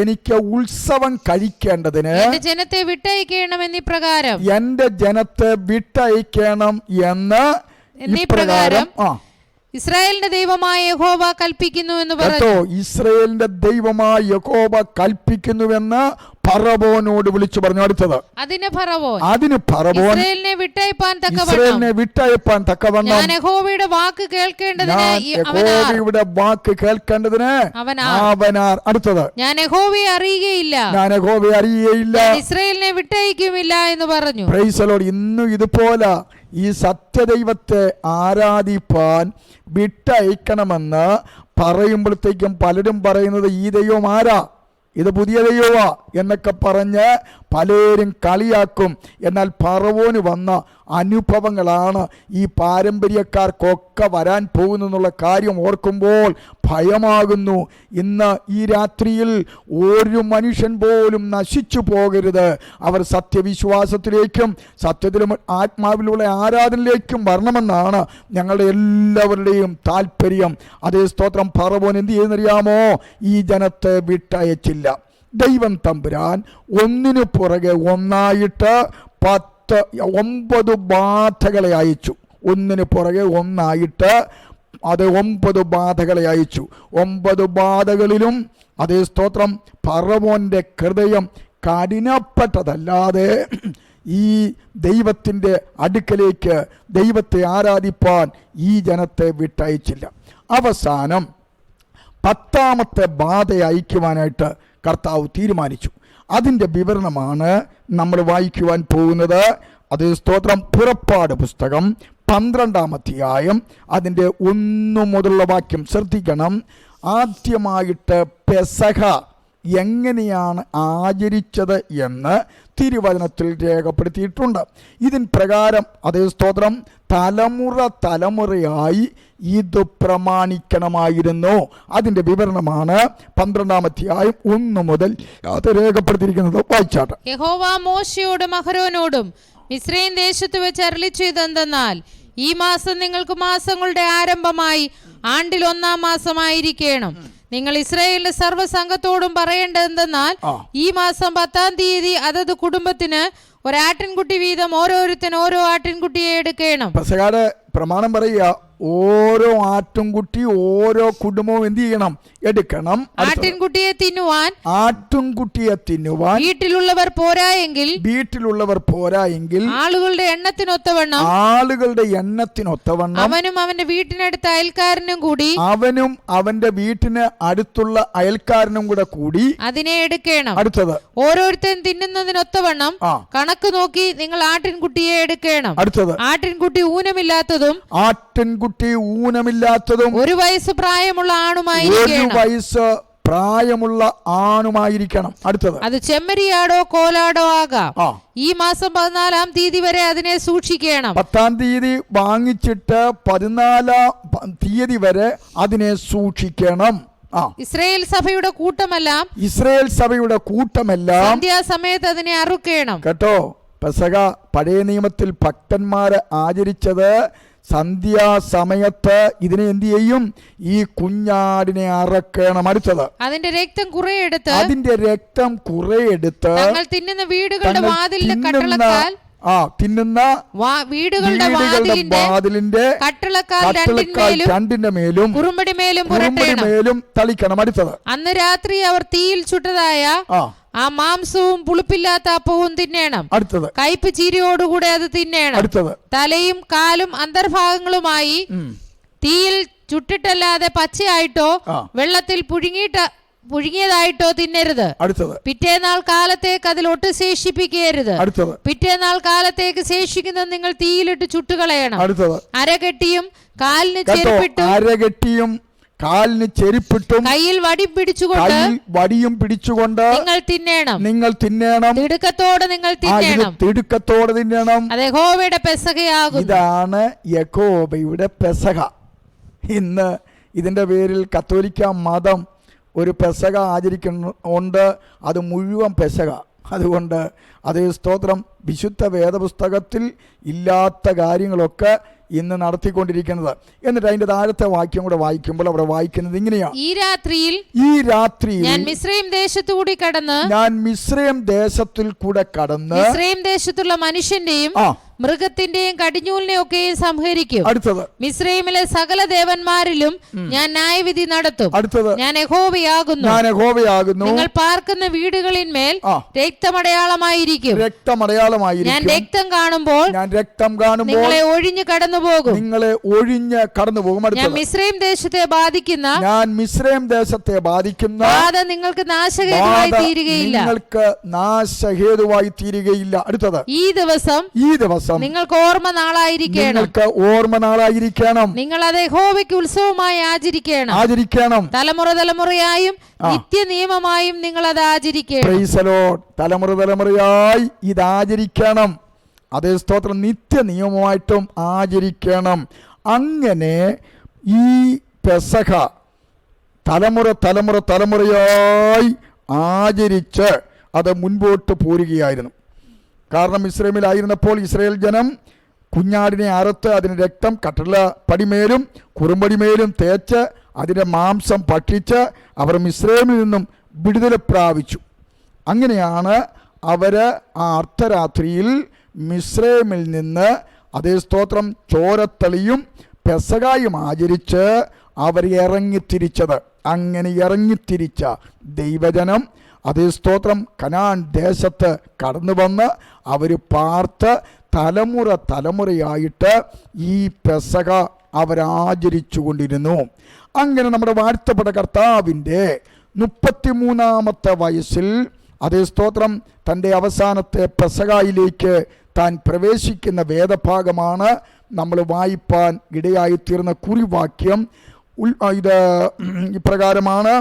എനിക്ക് ഉത്സവം കഴിക്കേണ്ടതിന് എന്റെ ജനത്തെ വിട്ടയക്കണം എന്നീ പ്രകാരം ഇസ്രായേലിന്റെ ദൈവമായ യഹോവ കൽപ്പിക്കുന്നു എന്ന് പറഞ്ഞു. ഇസ്രായേലിന്റെ ദൈവമായ യഹോവ കൽപ്പിക്കുന്നുവെന്ന് ഫറവോനോട് വിളിച്ചു പറഞ്ഞു. അടുത്തത്, അതിന് ഫറവോൻ ഇസ്രായേലിനെ വിട്ടയപ്പാൻ തക്കവണ്ണം ഞാൻ യഹോവയുടെ വാക്ക് കേൾക്കേണ്ടതിന് അവനാർ. അടുത്തത്, ഞാൻ യഹോവയെ അറിയുകയില്ല, ഇസ്രായേലിനെ വിട്ടയക്കുമില്ല എന്ന് പറഞ്ഞു. Price the Lord. ഇന്നും ഇതുപോലെ ഈ സത്യദൈവത്തെ ആരാധിപ്പാൻ വിട്ടയക്കണമെന്ന് പറയുമ്പോഴത്തേക്കും പലരും പറയുന്നത് ഈ ദൈവം ആരാ? ഇത് പുതിയ ദൈവമാ എന്നൊക്കെ പറഞ്ഞ് പലരും കളിയാക്കും. എന്നാൽ ഫറവോന് വന്ന അനുഭവങ്ങളാണ് ഈ പാരമ്പര്യക്കാർക്കൊക്കെ വരാൻ പോകുന്നെന്നുള്ള കാര്യം ഓർക്കുമ്പോൾ ഭയമാകുന്നു. ഇന്ന് ഈ രാത്രിയിൽ ഒരു മനുഷ്യൻ പോലും നശിച്ചു പോകരുത്. അവർ സത്യവിശ്വാസത്തിലേക്കും സത്യത്തിലും ആത്മാവിലുള്ള ആരാധനയിലേക്കും വരണമെന്നാണ് ഞങ്ങളുടെ എല്ലാവരുടെയും താല്പര്യം. അതേ സ്തോത്രം. ഫറവോൻ എന്ത് ചെയ്യുന്നറിയാമോ? ഈ ജനത്തെ വിട്ടയച്ചില്ല. ദൈവം തമ്പുരാൻ ഒന്നിനു പുറകെ ഒന്നായിട്ട് 9 ബാധകളെ അയച്ചു. ഒന്നിനു പുറകെ ഒന്നായിട്ട് അത് 9 ബാധകളെ അയച്ചു. 9 ബാധകളിലും അതേ സ്തോത്രം ഫറവോന്റെ ഹൃദയം കഠിനപ്പെട്ടതല്ലാതെ ഈ ദൈവത്തിൻ്റെ അടുക്കലേക്ക് ദൈവത്തെ ആരാധിപ്പാൻ ഈ ജനത്തെ വിട്ടയച്ചില്ല. അവസാനം 10ാമത്തെ ബാധ അയക്കുവാനായിട്ട് കർത്താവ് തീരുമാനിച്ചു. അതിൻ്റെ വിവരണമാണ് നമ്മൾ വായിക്കുവാൻ പോകുന്നത്. അത് സ്തോത്രം. പുറപ്പാട് പുസ്തകം 12-ാം അധ്യായം അതിൻ്റെ 1 മുതലുള്ള വാക്യം ശ്രദ്ധിക്കണം. ആദ്യമായിട്ട് പെസഹ എങ്ങനെയാണ് ആചരിച്ചത് എന്ന് തിരുവചനത്തിൽ രേഖപ്പെടുത്തിയിട്ടുണ്ട്. ഇതിന് പ്രകാരം അതേ സ്തോത്രം തലമുറയായി ഇത് പ്രമാണിക്കണമായിരുന്നു. അതിൻ്റെ വിവരണമാണ് 12-ാം അധ്യായം 1 മുതൽ അത് രേഖപ്പെടുത്തിയിരിക്കുന്നത്. വായിച്ചാട്ടെ. യഹോവ മോശയോടും അഹരോനോടും മിസ്രയീം ദേശത്ത് വെച്ച് അരുളിച്ചെയ്തെന്തെന്നാൽ, ഈ മാസം നിങ്ങൾക്ക് മാസങ്ങളുടെ ആരംഭമായി ആണ്ടിൽ 1-ാം മാസമായിരിക്കണം. നിങ്ങൾ ഇസ്രായേലിന്റെ സർവ്വസംഘത്തോടും പറയേണ്ടതെന്നാൽ, ഈ മാസം 10-ാം തീയതി അതത് കുടുംബത്തിന് ഒരാട്ടിൻകുട്ടി വീതം ഓരോരുത്തൻ ഓരോ ആട്ടിൻകുട്ടിയെ എടുക്കണം. പെസഹയുടെ പ്രമാണം പറയുക, ഓരോ ആട്ടിൻകുട്ടി ഓരോ കുടുംബവും എന്ത് ചെയ്യണം? എടുക്കണം. ആട്ടിൻകുട്ടിയെ തിന്നുവാൻ വീട്ടിലുള്ളവർ പോരായെങ്കിൽ ആളുകളുടെ എണ്ണത്തിനൊത്തവണ്ണം അവനും അവന്റെ വീട്ടിനടുത്ത അയൽക്കാരനും കൂടി അവന്റെ വീട്ടിന് അടുത്തുള്ള അയൽക്കാരനും കൂടി അതിനെ എടുക്കണം. അടുത്തത്, ഓരോരുത്തൻ തിന്നുന്നതിനൊത്തവണ്ണം കണക്ക് നോക്കി നിങ്ങൾ ആട്ടിൻകുട്ടിയെ എടുക്കണം. അടുത്തത്, ആട്ടിൻകുട്ടി ഊനമില്ലാത്തതും ഒരു വയസ്സ് പ്രായമുള്ള ആണുമായിരിക്കണം. അടുത്തത്, അത് ചെമ്മരിയാടോ കോലാടോ ആകാം. ഈ മാസം 14-ാം തീയതി വരെ അതിനെ സൂക്ഷിക്കണം. 10-ാം തീയതി വാങ്ങിച്ചിട്ട് 14-ാം തീയതി വരെ അതിനെ സൂക്ഷിക്കണം. ഇസ്രായേൽ സഭയുടെ കൂട്ടമെല്ലാം സന്ധ്യാസമയത്ത് അതിനെ അറുക്കണം. കേട്ടോ, പെസഹ പഴയ നിയമത്തിൽ ഭക്തന്മാര് ആചരിച്ചത് സന്ധ്യാസമയത്ത് ഇതിനെ എന്ത് ചെയ്യും? ഈ കുഞ്ഞാടിനെ അറക്കണം. അടുത്തത്, അതിന്റെ രക്തം കുറെ എടുത്ത് തങ്ങൾ തിന്നുന്ന വീടുകളുടെ വാതിലിന്റെ കട്ടളക്കാൽ വീടുകളുടെ വാതിലിന്റെ കട്ടളക്കാൽ രണ്ടിന്റെ മേലും കുറുമ്പടിമേലും തളിക്കണം. അടുത്തത്, അന്ന് രാത്രി അവർ തീയിൽ ചുട്ടതായ ആ മാംസവും പുളിപ്പില്ലാത്ത അപ്പവും തിന്നേണം. അടുത്തത്, കയ്പ് ചീരയോടുകൂടെ അത് തിന്നേണം. അടുത്തത്, തലയും കാലും അന്തർഭാഗങ്ങളുമായി തീയിൽ ചുട്ടിട്ടല്ലാതെ പച്ചയായിട്ടോ വെള്ളത്തിൽ പുഴുങ്ങിയതായിട്ടോ തിന്നരുത്. അടുത്തത്, പിറ്റേനാൾ കാലത്തേക്ക് അതിൽ ഒട്ട് ശേഷിപ്പിക്കരുത്. അടുത്തത്, പിറ്റേനാൾ കാലത്തേക്ക് ശേഷിക്കുന്നത് നിങ്ങൾ തീയിലിട്ട് ചുട്ടുകളയണം. അടുത്തത്, അരകെട്ടിയും കാലിന് ചെരുപ്പിട്ടും കയ്യിൽ വടിയും പിടിച്ചുകൊണ്ട് നിങ്ങൾ തിന്നേണം. തിടുക്കത്തോടെ നിങ്ങൾ തിന്നേണം. അത് യഹോവയുടെ പെസഹയാകുന്നു. ഇതാണ് യഹോവയുടെ പെസഹ. ഇന്ന് ഇതിന്റെ പേരിൽ കത്തോലിക്ക മതം ഒരു പെസഹ ആചരിക്കുന്നുണ്ട്. അത് മുഴുവൻ പെസഹ. അതുകൊണ്ട് അതേ സ്തോത്രം, വിശുദ്ധ വേദപുസ്തകത്തിൽ ഇല്ലാത്ത കാര്യങ്ങളൊക്കെ ഇന്ന് നടത്തിക്കൊണ്ടിരിക്കുന്നത്. എന്നിട്ട് അതിന്റെ താഴത്തെ വാക്യം കൂടെ വായിക്കുമ്പോൾ അവിടെ വായിക്കുന്നത് ഇങ്ങനെയാണ്: ഈ രാത്രിയിൽ ഞാൻ മിസ്രയീം ദേശത്തിൽ കൂടെ കടന്ന് മിസ്രയീം ദേശത്തുള്ള മനുഷ്യന്റെയും മൃഗത്തിന്റെയും കടിഞ്ഞൂലിനെയും ഒക്കെയും സംഹരിക്കും. അടുത്തത്, മിസ്രയീമിലെ സകല ദേവന്മാരിലും ഞാൻ ന്യായവിധി നടത്തും. അടുത്തത്, ഞാൻ യഹോവയാകുന്നു. നിങ്ങൾ പാർക്കുന്ന വീടുകളിന്മേൽ രക്തമടയാളമായിരിക്കും. ഞാൻ രക്തം കാണുമ്പോൾ നിങ്ങളെ ഒഴിഞ്ഞു കടന്നുപോകും. ഞാൻ മിസ്രയീം ദേശത്തെ ബാധിക്കുന്ന ബാധ നിങ്ങൾക്ക് നാശഹേതുവായി തീരുകയില്ല. അടുത്തത്, ഈ ദിവസം ദിവസം നിങ്ങൾക്ക് ഓർമ്മ നാളായിരിക്കണം. നിങ്ങൾ അത് യഹോവയ്ക്ക് ഉത്സവമായി ആചരിക്കണം. തലമുറയായും നിത്യ നിയമമായും നിങ്ങൾ അത് ആചരിക്കണം. Praise the lord. തലമുറയായി ഇത് ആചരിക്കണം. അതേ സ്തോത്രം, നിത്യ നിയമമായിട്ടും ആചരിക്കണം. അങ്ങനെ ഈ പെസഹ തലമുറയായി ആചരിച്ച് അത് മുൻപോട്ട് പോരുകയായിരുന്നു. കാരണം ഇസ്രായേലിലായിരുന്നപ്പോൾ ഇസ്രായേൽ ജനം കുഞ്ഞാടിനെ അറുത്ത് അതിന് രക്തം കട്ടളപ്പടിമേലും കുറുമ്പടിമേലും തേച്ച് അതിൻ്റെ മാംസം ഭക്ഷിച്ച് അവർ മിസ്രൈമിൽ നിന്നും വിടുതല പ്രാപിച്ചു. അങ്ങനെയാണ് അവർ ആ അർദ്ധരാത്രിയിൽ മിസ്രൈമിൽ നിന്ന് അതേ സ്തോത്രം ചോരത്തളിയും പെസഹായും ആചരിച്ച് അവർ ഇറങ്ങിത്തിരിച്ചത്. അങ്ങനെ ഇറങ്ങിത്തിരിച്ച ദൈവജനം അതേ സ്തോത്രം കനാൻ ദേശത്ത് കടന്നു വന്ന് അവർ പാർത്ത് തലമുറയായിട്ട് ഈ പെസഹ അവരാചരിച്ചു കൊണ്ടിരുന്നു. അങ്ങനെ നമ്മുടെ വാഴ്ത്തപ്പെട്ട കർത്താവിൻ്റെ 33-ാമത്തെ വയസ്സിൽ അതേ സ്തോത്രം തൻ്റെ അവസാനത്തെ പെസഹായിലേക്ക് താൻ പ്രവേശിക്കുന്ന വേദഭാഗമാണ് നമ്മൾ വായിപ്പാൻ ഇടയായിത്തീർന്ന കുറിവാക്യം. ഇത് ഇപ്രകാരമാണ്.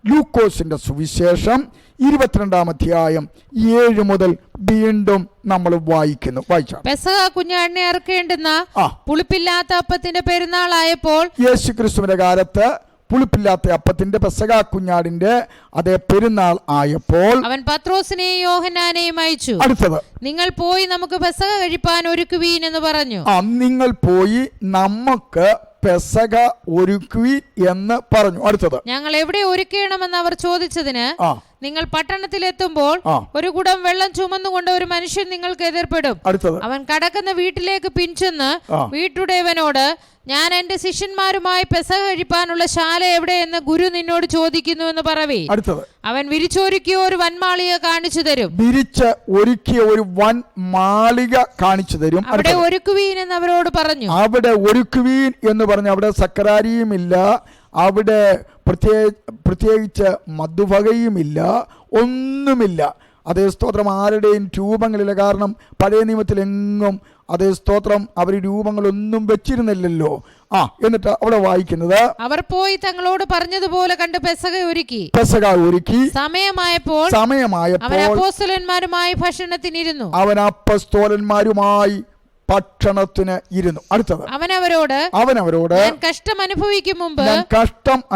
ലൂക്കോസിൻ്റെ സുവിശേഷം 22-ാം അധ്യായം 7 മുതൽ വീണ്ടും നമ്മൾ വായിക്കുന്നു. വായിച്ചാൽ പെസഹ കുഞ്ഞാടിനെ അറുക്കേണ്ടുന്ന പുളിപ്പില്ലാത്ത അപ്പത്തിന്റെ പെരുന്നാളായപ്പോൾ യേശുക്രിസ്തുവിന്റെ കാലത്ത് പുളിപ്പില്ലാത്ത അപ്പത്തിന്റെ പെസഹ കുഞ്ഞാടിന്റെ അതേ പെരുന്നാൾ ആയപ്പോൾ അവൻ പത്രോസിനെയും യോഹന്നാനെയും അയച്ചു. അടുത്തത്, നിങ്ങൾ പോയി നമുക്ക് പെസഹ കഴിപ്പാൻ ഒരുക്കുവീൻ എന്ന് പറഞ്ഞു. നിങ്ങൾ പോയി നമുക്ക് പെസഹ ഒരുക്കുവീൻ എന്ന് പറഞ്ഞു. അടുത്തത്, ഞങ്ങൾ എവിടെ ഒരുക്കണമെന്ന് അവർ ചോദിച്ചതിന് നിങ്ങൾ പട്ടണത്തിലെത്തുമ്പോൾ ഒരു കുടം വെള്ളം ചുമന്നുകൊണ്ട് ഒരു മനുഷ്യൻ നിങ്ങൾക്ക് എതിർപ്പെടും. അവൻ കടക്കുന്ന വീട്ടിലേക്ക് പിൻചെന്ന് വീട്ടുടയവനോട്, ഞാൻ എന്റെ ശിഷ്യന്മാരുമായി പെസഹ കഴിപ്പാനുള്ള ശാല എവിടെയെന്ന് ഗുരു നിന്നോട് ചോദിക്കുന്നു എന്ന് പറവേ. അവൻ വിരിച്ചൊരുക്കിയ ഒരു വൻമാളിക കാണിച്ചു തരും. വിരിച്ച് ഒരുക്കിയ ഒരു വൻ മാളിക കാണിച്ചു തരും. അവിടെ ഒരുക്കുവീൻ എന്ന് അവരോട് പറഞ്ഞു. അവിടെ ഒരുക്കുവീൻ എന്ന് പറഞ്ഞു. അവിടെ സക്കരാരിയുമില്ല, അവിടെ പ്രത്യേകിച്ച് മധുവകയുമില്ല, ഒന്നുമില്ല. അതേ സ്തോത്രം ആരുടെയും രൂപങ്ങളില്ല. കാരണം പഴയ നിയമത്തിലെങ്ങും അതേ സ്തോത്രം അവർ രൂപങ്ങളൊന്നും വെച്ചിരുന്നില്ലല്ലോ. എന്നിട്ട് അവിടെ വായിക്കുന്നത്, അവർ പോയി തങ്ങളോട് പറഞ്ഞതുപോലെ കണ്ട് പെസഹ ഒരുക്കി. സമയമായപ്പോൾ അവൻ അപ്പോസ്തലന്മാരുമായി ഭക്ഷണത്തിനിരുന്നു. അവൻ അപ്പോസ്തലന്മാരുമായി ഭക്ഷണത്തിന് ഇരുന്നു. അടുത്തത്, അവൻ അവരോട് ഞാൻ കഷ്ടം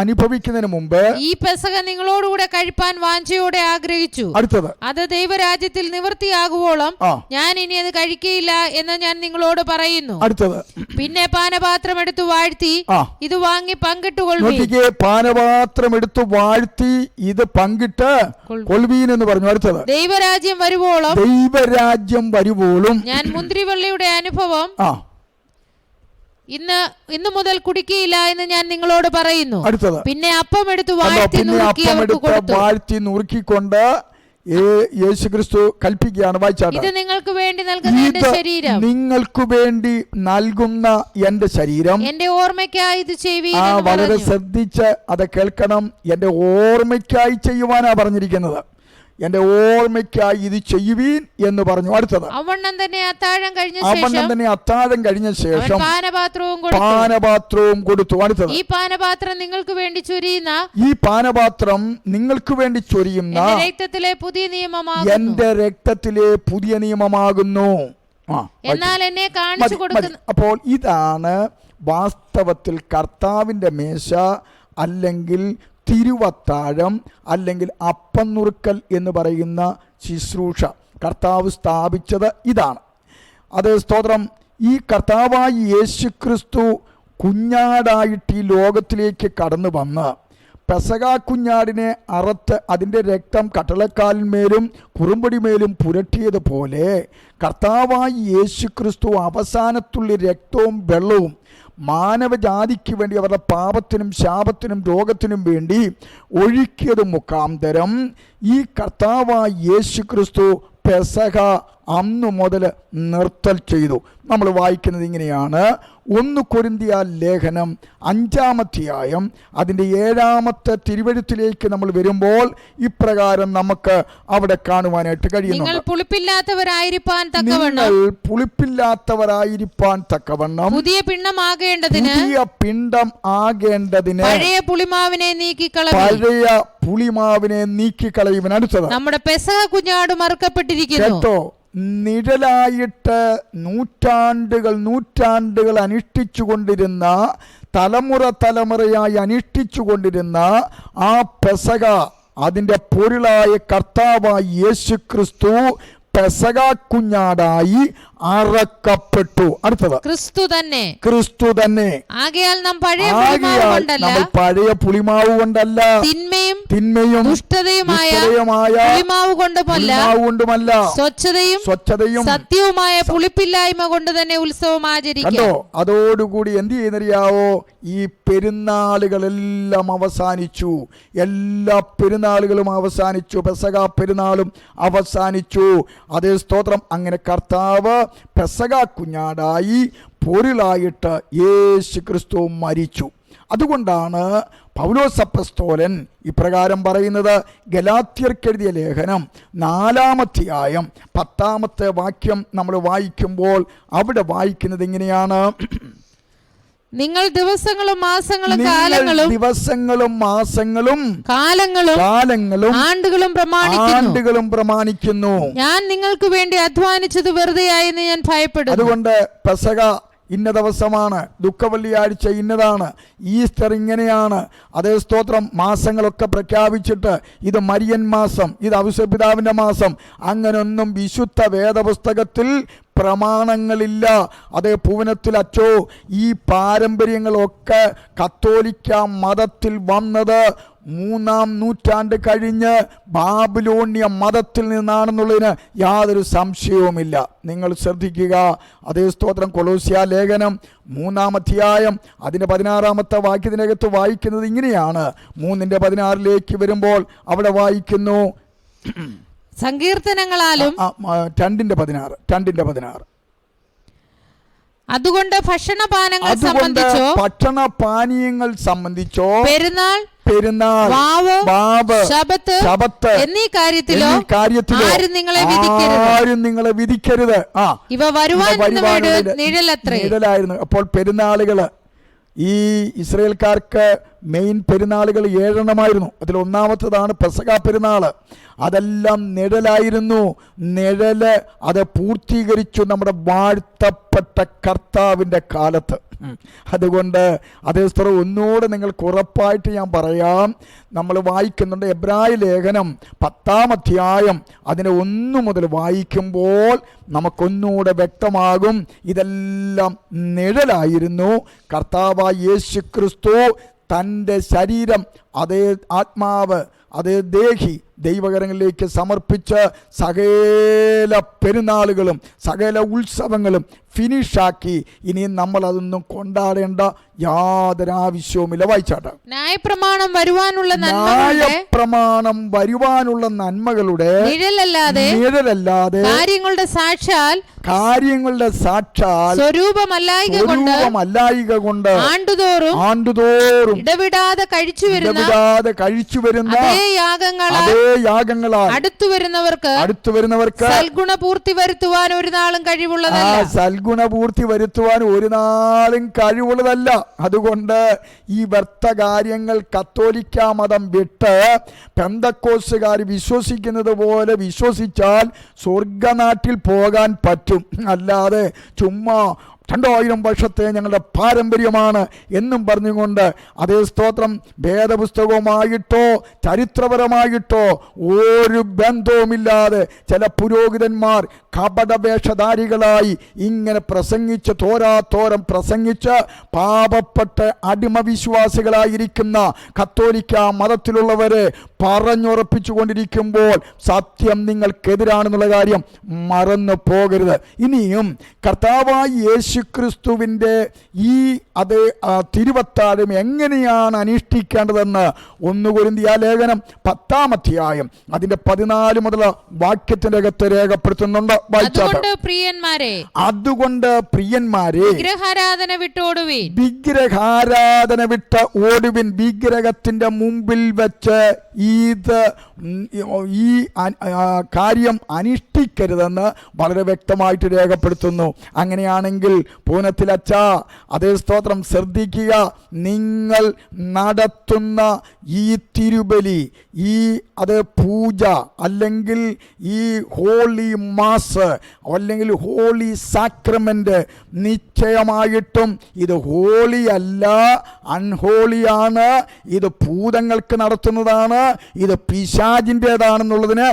അനുഭവിക്കുന്നതിന് മുമ്പ് ഈ പെസഹ നിങ്ങളോടുകൂടെ കഴിപ്പാൻ വാഞ്ചയോടെ ആഗ്രഹിച്ചു. അടുത്തത്, അത് ദൈവരാജ്യത്തിൽ നിവൃത്തിയാകുവോളം ഞാൻ ഇനി അത് കഴിക്കയില്ല എന്ന് ഞാൻ നിങ്ങളോട് പറയുന്നു. അടുത്തത്, പിന്നെ പാനപാത്രം എടുത്തു വാഴ്ത്തി ഇത് വാങ്ങി പങ്കിട്ടുകൊള്ളുവീൻ. പാനപാത്രം എടുത്തു വാഴ്ത്തി ഇത് പങ്കിട്ട് കൊള്ളുവീൻ എന്ന് പറഞ്ഞു. അടുത്തത്, ദൈവരാജ്യം വരുവോളം ഞാൻ മുന്തിരിവള്ളിയുടെ അനുഭവം ഇന്ന് മുതൽ കുടിക്കയില്ല എന്ന് ഞാൻ നിങ്ങളോട് പറയുന്നു. പിന്നെ അപ്പം എടുത്ത് വാഴ്ത്തി നുറുക്കിക്കൊണ്ട് യേശുക്രിസ്തു കൽപ്പിക്കുകയാണ്. വായിച്ചാട്ടെ, ഇത് നിങ്ങൾക്ക് വേണ്ടി നൽകുന്ന എന്റെ ശരീരം, നിങ്ങൾക്ക് വേണ്ടി നൽകുന്ന എന്റെ ശരീരം, എന്റെ ഓർമ്മയ്ക്കായി ഇത് ചെയ്യുവീൻ. വളരെ ശ്രദ്ധിച്ച് അത് കേൾക്കണം. എന്റെ ഓർമ്മയ്ക്കായി ചെയ്യുവാനാ പറഞ്ഞിരിക്കുന്നത്. എന്റെ ഓർമ്മയ്ക്കായി ഇത് ചെയ്യുവീൻ എന്ന് പറഞ്ഞു. അടുത്തത്, അവണ്ണം തന്നെ അത്താഴം കഴിഞ്ഞ ശേഷം പാനപാത്രവും കൊടുത്തു. അടുത്തത്, ഈ പാനപാത്രം നിങ്ങൾക്ക് വേണ്ടി ചൊരിയുന്ന രക്തത്തിലെ പുതിയ നിയമമാകുന്നു. എന്റെ രക്തത്തിലെ പുതിയ നിയമമാകുന്നു. എന്നാൽ എന്നെ കാണിച്ചു കൊടുക്കുന്നു. അപ്പോൾ ഇതാണ് വാസ്തവത്തിൽ കർത്താവിന്റെ മേശ, അല്ലെങ്കിൽ തിരുവത്താഴം, അല്ലെങ്കിൽ അപ്പം നുറുക്കൽ എന്ന് പറയുന്ന ശുശ്രൂഷ കർത്താവ് സ്ഥാപിച്ചത് ഇതാണ്. അതേ സ്തോത്രം. ഈ കർത്താവായ യേശുക്രിസ്തു കുഞ്ഞാടായിട്ട് ഈ ലോകത്തിലേക്ക് കടന്നു വന്ന് പെസഹ കുഞ്ഞാടിനെ അറുത്ത് അതിൻ്റെ രക്തം കട്ടളക്കാലിന്മേലും കുറുമ്പടിമേലും പുരട്ടിയതുപോലെ കർത്താവായ യേശുക്രിസ്തു അവസാനത്തുള്ള രക്തവും വെള്ളവും മാനവജാതിക്ക് വേണ്ടി അവരുടെ പാപത്തിനും ശാപത്തിനും രോഗത്തിനും വേണ്ടി ഒഴുക്കിയത് മുഖാന്തരം ഈ കർത്താവായ യേശുക്രിസ്തു പെസഹ അന്നു മുതൽ നിർത്തൽ ചെയ്തു. നമ്മൾ വായിക്കുന്നത് ഇങ്ങനെയാണ്. 1 കൊരിന്ത്യർ ലേഖനം 5-ാം അധ്യായം അതിൻ്റെ 7-ാമത്തെ തിരുവെഴുത്തിലേക്ക് നമ്മൾ വരുമ്പോൾ ഇപ്രകാരം നമുക്ക് അവിടെ കാണുവാനായിട്ട് കഴിയുന്നു. നിങ്ങൾ പുളിപ്പില്ലാത്തവരായിരിക്കാൻ തക്കവണ്ണം പുതിയ പിണ്ഡം ആകേണ്ടതിന് പഴയ പുളിമാവിനെ നീക്കിക്കളയുവാൻ. അടുത്തത്, നമ്മുടെ പെസഹ കുഞ്ഞാട് മറക്കപ്പെട്ടിരിക്കുന്നു. കേട്ടോ, നിഴലായിട്ട് നൂറ്റാണ്ടുകൾ അനുഷ്ഠിച്ചുകൊണ്ടിരുന്ന, തലമുറയായി അനുഷ്ഠിച്ചുകൊണ്ടിരുന്ന ആ പെസഹ, അതിൻ്റെ പൊരുളായ കർത്താവായ യേശു ക്രിസ്തു പെസഹ കുഞ്ഞാടായി അറക്കപ്പെട്ടു. അടുത്തത്, ക്രിസ്തു തന്നെ. ആകയാൽ നാം പഴയ പുളിമാവ് കൊണ്ടല്ല, തിന്മയും ദുഷ്ടതയുമായ കൊണ്ടുമല്ല, സ്വച്ഛതയും സത്യവുമായ പുളിപ്പില്ലായ്മ കൊണ്ട് തന്നെ ഉത്സവം ആചരിക്കാം. അതോടുകൂടി എന്ത് ചെയ്യുന്നറിയാവോ? ഈ പെരുന്നാളുകളെല്ലാം അവസാനിച്ചു. എല്ലാ പെരുന്നാളുകളും അവസാനിച്ചു. പെസഹ പെരുന്നാളും അവസാനിച്ചു. അതേ സ്തോത്രം. അങ്ങനെ കർത്താവ് പെസഹ കുഞ്ഞാടായി പൊരുളായിട്ട് യേശു ക്രിസ്തു മരിച്ചു. അതുകൊണ്ടാണ് പൗലോസ് അപ്പോസ്തലൻ ഇപ്രകാരം പറയുന്നത്. ഗലാത്യർക്കെഴുതിയ ലേഖനം 4-ാം അധ്യായം 10-ാമത്തെ വാക്യം നമ്മൾ വായിക്കുമ്പോൾ അവിടെ വായിക്കുന്നത് ഇങ്ങനെയാണ്. നിങ്ങൾ ദിവസങ്ങളും മാസങ്ങളും കാലങ്ങളും ആണ്ടുകളും പ്രമാണിക്കുന്നു. ഞാൻ നിങ്ങൾക്ക് വേണ്ടി അധ്വാനിച്ചത് വെറുതെയായെന്ന് ഞാൻ ഭയപ്പെടുന്നു. അതുകൊണ്ട് പെസഹ ഇന്ന ദിവസമാണ്, ദുഃഖവെള്ളിയാഴ്ച ഇന്നതാണ്, ഈസ്റ്റർ ഇങ്ങനെയാണ്. അതേ സ്തോത്രം. മാസങ്ങളൊക്കെ പ്രഖ്യാപിച്ചിട്ട് ഇത് മരിയൻ മാസം, ഇത് ഔസേപ്പിതാവിൻ്റെ മാസം, അങ്ങനൊന്നും വിശുദ്ധ വേദപുസ്തകത്തിൽ പ്രമാണങ്ങളില്ല. അതേ പൂവനത്തിൽ അച്ചോ, ഈ പാരമ്പര്യങ്ങളൊക്കെ കത്തോലിക്ക മതത്തിൽ വന്നത് 3-ാം നൂറ്റാണ്ട് കഴിഞ്ഞ് ബാബിലോണ്യ മതത്തിൽ നിന്നാണെന്നുള്ളതിന് യാതൊരു സംശയവുമില്ല. നിങ്ങൾ ശ്രദ്ധിക്കുക. അതേ സ്തോത്രം. കൊലോസ്യ ലേഖനം 3-ാം അധ്യായം അതിൻ്റെ 16-ാമത്തെ വാക്യത്തിനകത്ത് വായിക്കുന്നത് ഇങ്ങനെയാണ്. 3:16 വരുമ്പോൾ അവിടെ വായിക്കുന്നു, സങ്കീർത്തനങ്ങളാലും 2:16 അതുകൊണ്ട് ഭക്ഷണപാനീയങ്ങൾ സംബന്ധിച്ചോ പെരുന്നാൾ വാവ് ശബത്ത് എന്നീ കാര്യത്തിലോ ആരും നിങ്ങളെ വിധിക്കരുത്. ഇവ വരുവാനുള്ള നിഴലായിരുന്നു. അപ്പോൾ പെരുന്നാളുകൾ, ഈ ഇസ്രായേൽക്കാർക്ക് മെയിൻ പെരുന്നാളുകൾ 7 അതിൽ ഒന്നാമത്തേതാണ് പെസഹ പെരുന്നാൾ. അതെല്ലാം നിഴലായിരുന്നു. നിഴല് അത് പൂർത്തീകരിച്ചു നമ്മുടെ വാഴ്ത്തപ്പെട്ട കർത്താവിൻ്റെ കാലത്ത്. അതുകൊണ്ട് അതേ സ്ഥലം ഒന്നുകൂടെ നിങ്ങൾക്ക് ഉറപ്പായിട്ട് ഞാൻ പറയാം. നമ്മൾ വായിക്കുന്നുണ്ട് എബ്രായ ലേഖനം 10-ാം അധ്യായം അതിനെ 1 മുതൽ വായിക്കുമ്പോൾ നമുക്കൊന്നുകൂടെ വ്യക്തമാകും. ഇതെല്ലാം നിഴലായിരുന്നു. കർത്താവായ യേശു ക്രിസ്തു തൻ്റെ ശരീരം, അതേ ആത്മാവ്, അതേ ദേഹി ദൈവകരങ്ങളിലേക്ക് സമർപ്പിച്ച് സകല പെരുന്നാളുകളും സകല ഉത്സവങ്ങളും ഫിനിഷാക്കി. ഇനിയും നമ്മൾ അതൊന്നും കൊണ്ടാടേണ്ട യാതൊരു ആവശ്യവുമില്ല. വായിച്ചാട്ടെ. ന്യായപ്രമാണം വരുവാനുള്ള നന്മകളുടെ നിഴലല്ലാതെ കാര്യങ്ങളുടെ സാക്ഷാൽ സ്വരൂപമല്ലായിക കൊണ്ട് ആണ്ടുതോറും ഇടവിടാതെ കഴിച്ചു വരുന്ന അതേ യാഗങ്ങളാൽ അടുത്തുവരുന്നവർക്ക് സൽഗുണപൂർത്തി വരുത്തുവാൻ ഒരു നാളും കഴിവുള്ളതല്ല. അതുകൊണ്ട് ഈ വ്യർത്ഥ കാര്യങ്ങൾ കത്തോലിക്ക മതം വിട്ട് പെന്തക്കോസ്തുകാർ വിശ്വസിക്കുന്നത് പോലെ വിശ്വസിച്ചാൽ സ്വർഗനാട്ടിൽ പോകാൻ പറ്റും. അല്ലാതെ ചുമ്മാ 2000 വർഷത്തെ ഞങ്ങളുടെ പാരമ്പര്യമാണ് എന്നും പറഞ്ഞുകൊണ്ട് അതേ സ്തോത്രം വേദപുസ്തകവുമായിട്ടോ ചരിത്രപരമായിട്ടോ ഒരു ബന്ധവുമില്ലാതെ ചില പുരോഹിതന്മാർ കപടവേഷധാരികളായി ഇങ്ങനെ പ്രസംഗിച്ച് തോരാത്തോരം പ്രസംഗിച്ച് പാപപ്പെട്ട് അടിമവിശ്വാസികളായിരിക്കുന്ന കത്തോലിക്ക മതത്തിലുള്ളവരെ പറഞ്ഞുറപ്പിച്ചു കൊണ്ടിരിക്കുമ്പോൾ സത്യം നിങ്ങൾക്കെതിരാണെന്നുള്ള കാര്യം മറന്നു പോകരുത്. ഇനിയും കർത്താവായ യേശു യേശുക്രിസ്തുവിൻ്റെ ഈ തിരുവത്താഴം എങ്ങനെയാണ് അനുഷ്ഠിക്കേണ്ടതെന്ന് 1 കൊരിന്ത്യർ ലേഖനം 10-ാം അധ്യായം അതിന്റെ 14 മുതൽ വാക്യത്തിന്റെ അകത്ത് രേഖപ്പെടുത്തുന്നുണ്ട്. അതുകൊണ്ട് പ്രിയന്മാരെ വിഗ്രഹാരാധന വിട്ടോടുവിൻ. വിഗ്രഹാരാധന വിട്ട് ഓടുവിൻ. വിഗ്രഹത്തിന്റെ മുമ്പിൽ വെച്ച് ഈ കാര്യം അനുഷ്ഠിക്കരുതെന്ന് വളരെ വ്യക്തമായിട്ട് രേഖപ്പെടുത്തുന്നു. അങ്ങനെയാണെങ്കിൽ പൂനത്തിലച്ച അതേ സ്തോത്രം ശ്രദ്ധിക്കുക. നിങ്ങൾ നടത്തുന്ന ഈ തിരുബലി, ഈ പൂജ, അല്ലെങ്കിൽ ഈ ഹോളി മാസ്, അല്ലെങ്കിൽ ഹോളി സാക്രമെന്റ്, നിശ്ചയമായിട്ടും ഇത് ഹോളി അല്ല, അൺഹോളിയാണ്. ഇത് ഭൂതങ്ങൾക്ക് നടത്തുന്നതാണ്, ഇത് പിശാചിൻ്റെതാണെന്നുള്ളതിന്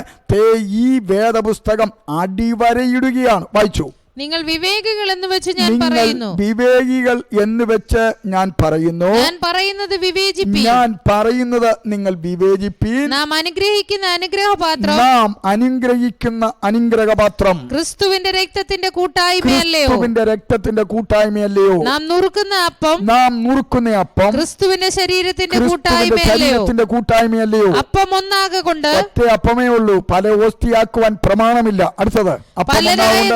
ഈ വേദപുസ്തകം അടിവരയിടുകയാണ്. വായിച്ചു. നിങ്ങൾ വിവേകികൾ എന്ന് വെച്ച് ഞാൻ പറയുന്നു. വിവേകികൾ എന്ന് വെച്ച് ഞാൻ പറയുന്നു. ഞാൻ പറയുന്നത് വിവേചിപ്പീൻ. ഞാൻ പറയുന്നത് നിങ്ങൾ വിവേചിപ്പീൻ. നാം അനുഗ്രഹിക്കുന്ന അനുഗ്രഹപാത്രം, നാം അനുഗ്രഹിക്കുന്ന അനുഗ്രഹപാത്രം ക്രിസ്തുവിന്റെ രക്തത്തിന്റെ കൂട്ടായ്മയല്ലയോ? ക്രിസ്തുവിന്റെ രക്തത്തിന്റെ കൂട്ടായ്മയല്ലയോ? നാം നുറുക്കുന്ന അപ്പം, നാം നുറുക്കുന്ന അപ്പം ക്രിസ്തുവിന്റെ ശരീരത്തിന്റെ കൂട്ടായ്മയല്ലയോ? അപ്പം ഒന്നാകെ കൊണ്ട് ഒറ്റ അപ്പമേ ഉള്ളൂ, പല ഓസ്തിയാക്കുവാൻ പ്രമാണമില്ല. അടുത്തത്,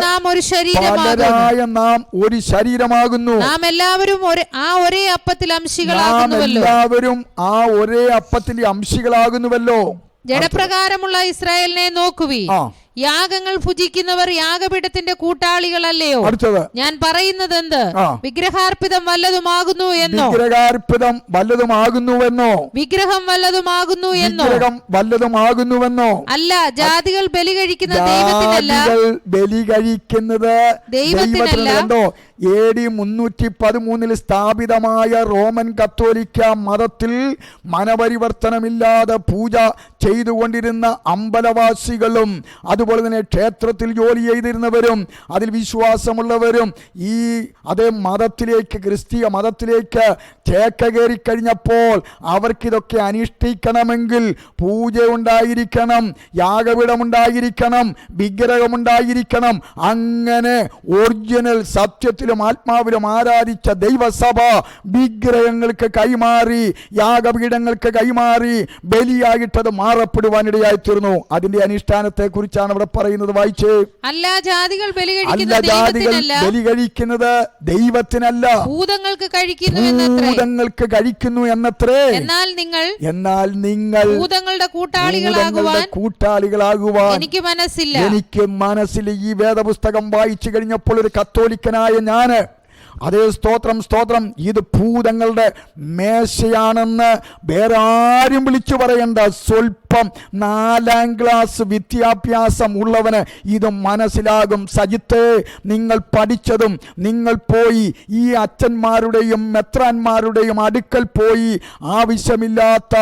നാം ഒരു പലരായ നാം ഒരു ശരീരമാകുന്നു. നാം എല്ലാവരും ഒരേ അപ്പത്തിൽ അംശികളാകുന്നുവല്ലോ. എല്ലാവരും ആ ഒരേ അപ്പത്തിന്റെ അംശികളാകുന്നുവല്ലോ. ജഡപ്രകാരമുള്ള ഇസ്രായേലിനെ നോക്കുവീ. യാഗങ്ങൾ ഭുജിക്കുന്നവർ യാഗപീഠത്തിന്റെ കൂട്ടാളികളല്ലയോ? ഞാൻ പറയുന്നത് എന്ത്? വിഗ്രഹാർപ്പിതം വല്ലതുമാകുന്നു എന്നോ? വിഗ്രഹാർപ്പിതം വല്ലതുമാകുന്നുവെന്നോ? വിഗ്രഹം വല്ലതുമാകുന്നു എന്നോ? വിഗ്രഹം വല്ലതുമാകുന്നുവെന്നോ? അല്ല, ജാതികൾ ബലി കഴിക്കുന്ന ദൈവത്തിനല്ല. ബലി കഴിക്കുന്നത് ദൈവത്തിനല്ല. AD 313 സ്ഥാപിതമായ റോമൻ കത്തോലിക്ക മതത്തിൽ മനപരിവർത്തനമില്ലാതെ പൂജ ചെയ്തുകൊണ്ടിരുന്ന അമ്പലവാസികളും അതുപോലെ തന്നെ ക്ഷേത്രത്തിൽ ജോലി ചെയ്തിരുന്നവരും അതിൽ വിശ്വാസമുള്ളവരും ഈ അതേ മതത്തിലേക്ക്, ക്രിസ്തീയ മതത്തിലേക്ക് ചേക്ക കയറി കഴിഞ്ഞപ്പോൾ അവർക്കിതൊക്കെ അനുഷ്ഠിക്കണമെങ്കിൽ പൂജ ഉണ്ടായിരിക്കണം, യാഗപീഠമുണ്ടായിരിക്കണം, വിഗ്രഹമുണ്ടായിരിക്കണം. അങ്ങനെ ഒറിജിനൽ സത്യത്തിലും ആത്മാവിലും ആരാധിച്ച ദൈവസഭ വിഗ്രഹങ്ങൾക്ക് കൈമാറി, യാഗപീഠങ്ങൾക്ക് കൈമാറി ബലിയായിട്ടത് മാറപ്പെടുവാനിടയായി തീർന്നു. അതിന്റെ അനുഷ്ഠാനത്തെ കുറിച്ചാണ് ഇവിടെ പറയുന്നത്. വായിച്ചേ. അല്ല, ജാതികൾ ബലി കഴിക്കുന്നത് ദൈവത്തിനല്ല, ഭൂതങ്ങൾക്ക് കഴിക്കുന്നു എന്നത്രേ. എന്നാൽ നിങ്ങൾ ഭൂതങ്ങളുടെ കൂട്ടാളികളാകുവാൻ എനിക്ക് മനസ്സില്ല. ഈ വേദപുസ്തകം വായിച്ചു കഴിഞ്ഞപ്പോൾ ഒരു കത്തോലിക്കനായ ഞാന്, അതേ സ്തോത്രം, ഇത് ഭൂതങ്ങളുടെ മേശയാണെന്ന് വേറെ ആരും വിളിച്ചു പറയണ്ട. സ്വൽപ്പം 4ാം ക്ലാസ് വിദ്യാഭ്യാസം ഉള്ളവന് ഇത് മനസ്സിലാകും. സജിത്തേ, നിങ്ങൾ പഠിച്ചതും നിങ്ങൾ പോയി ഈ അച്ഛന്മാരുടെയും മെത്രാന്മാരുടെയും അടുക്കൽ പോയി ആവശ്യമില്ലാത്ത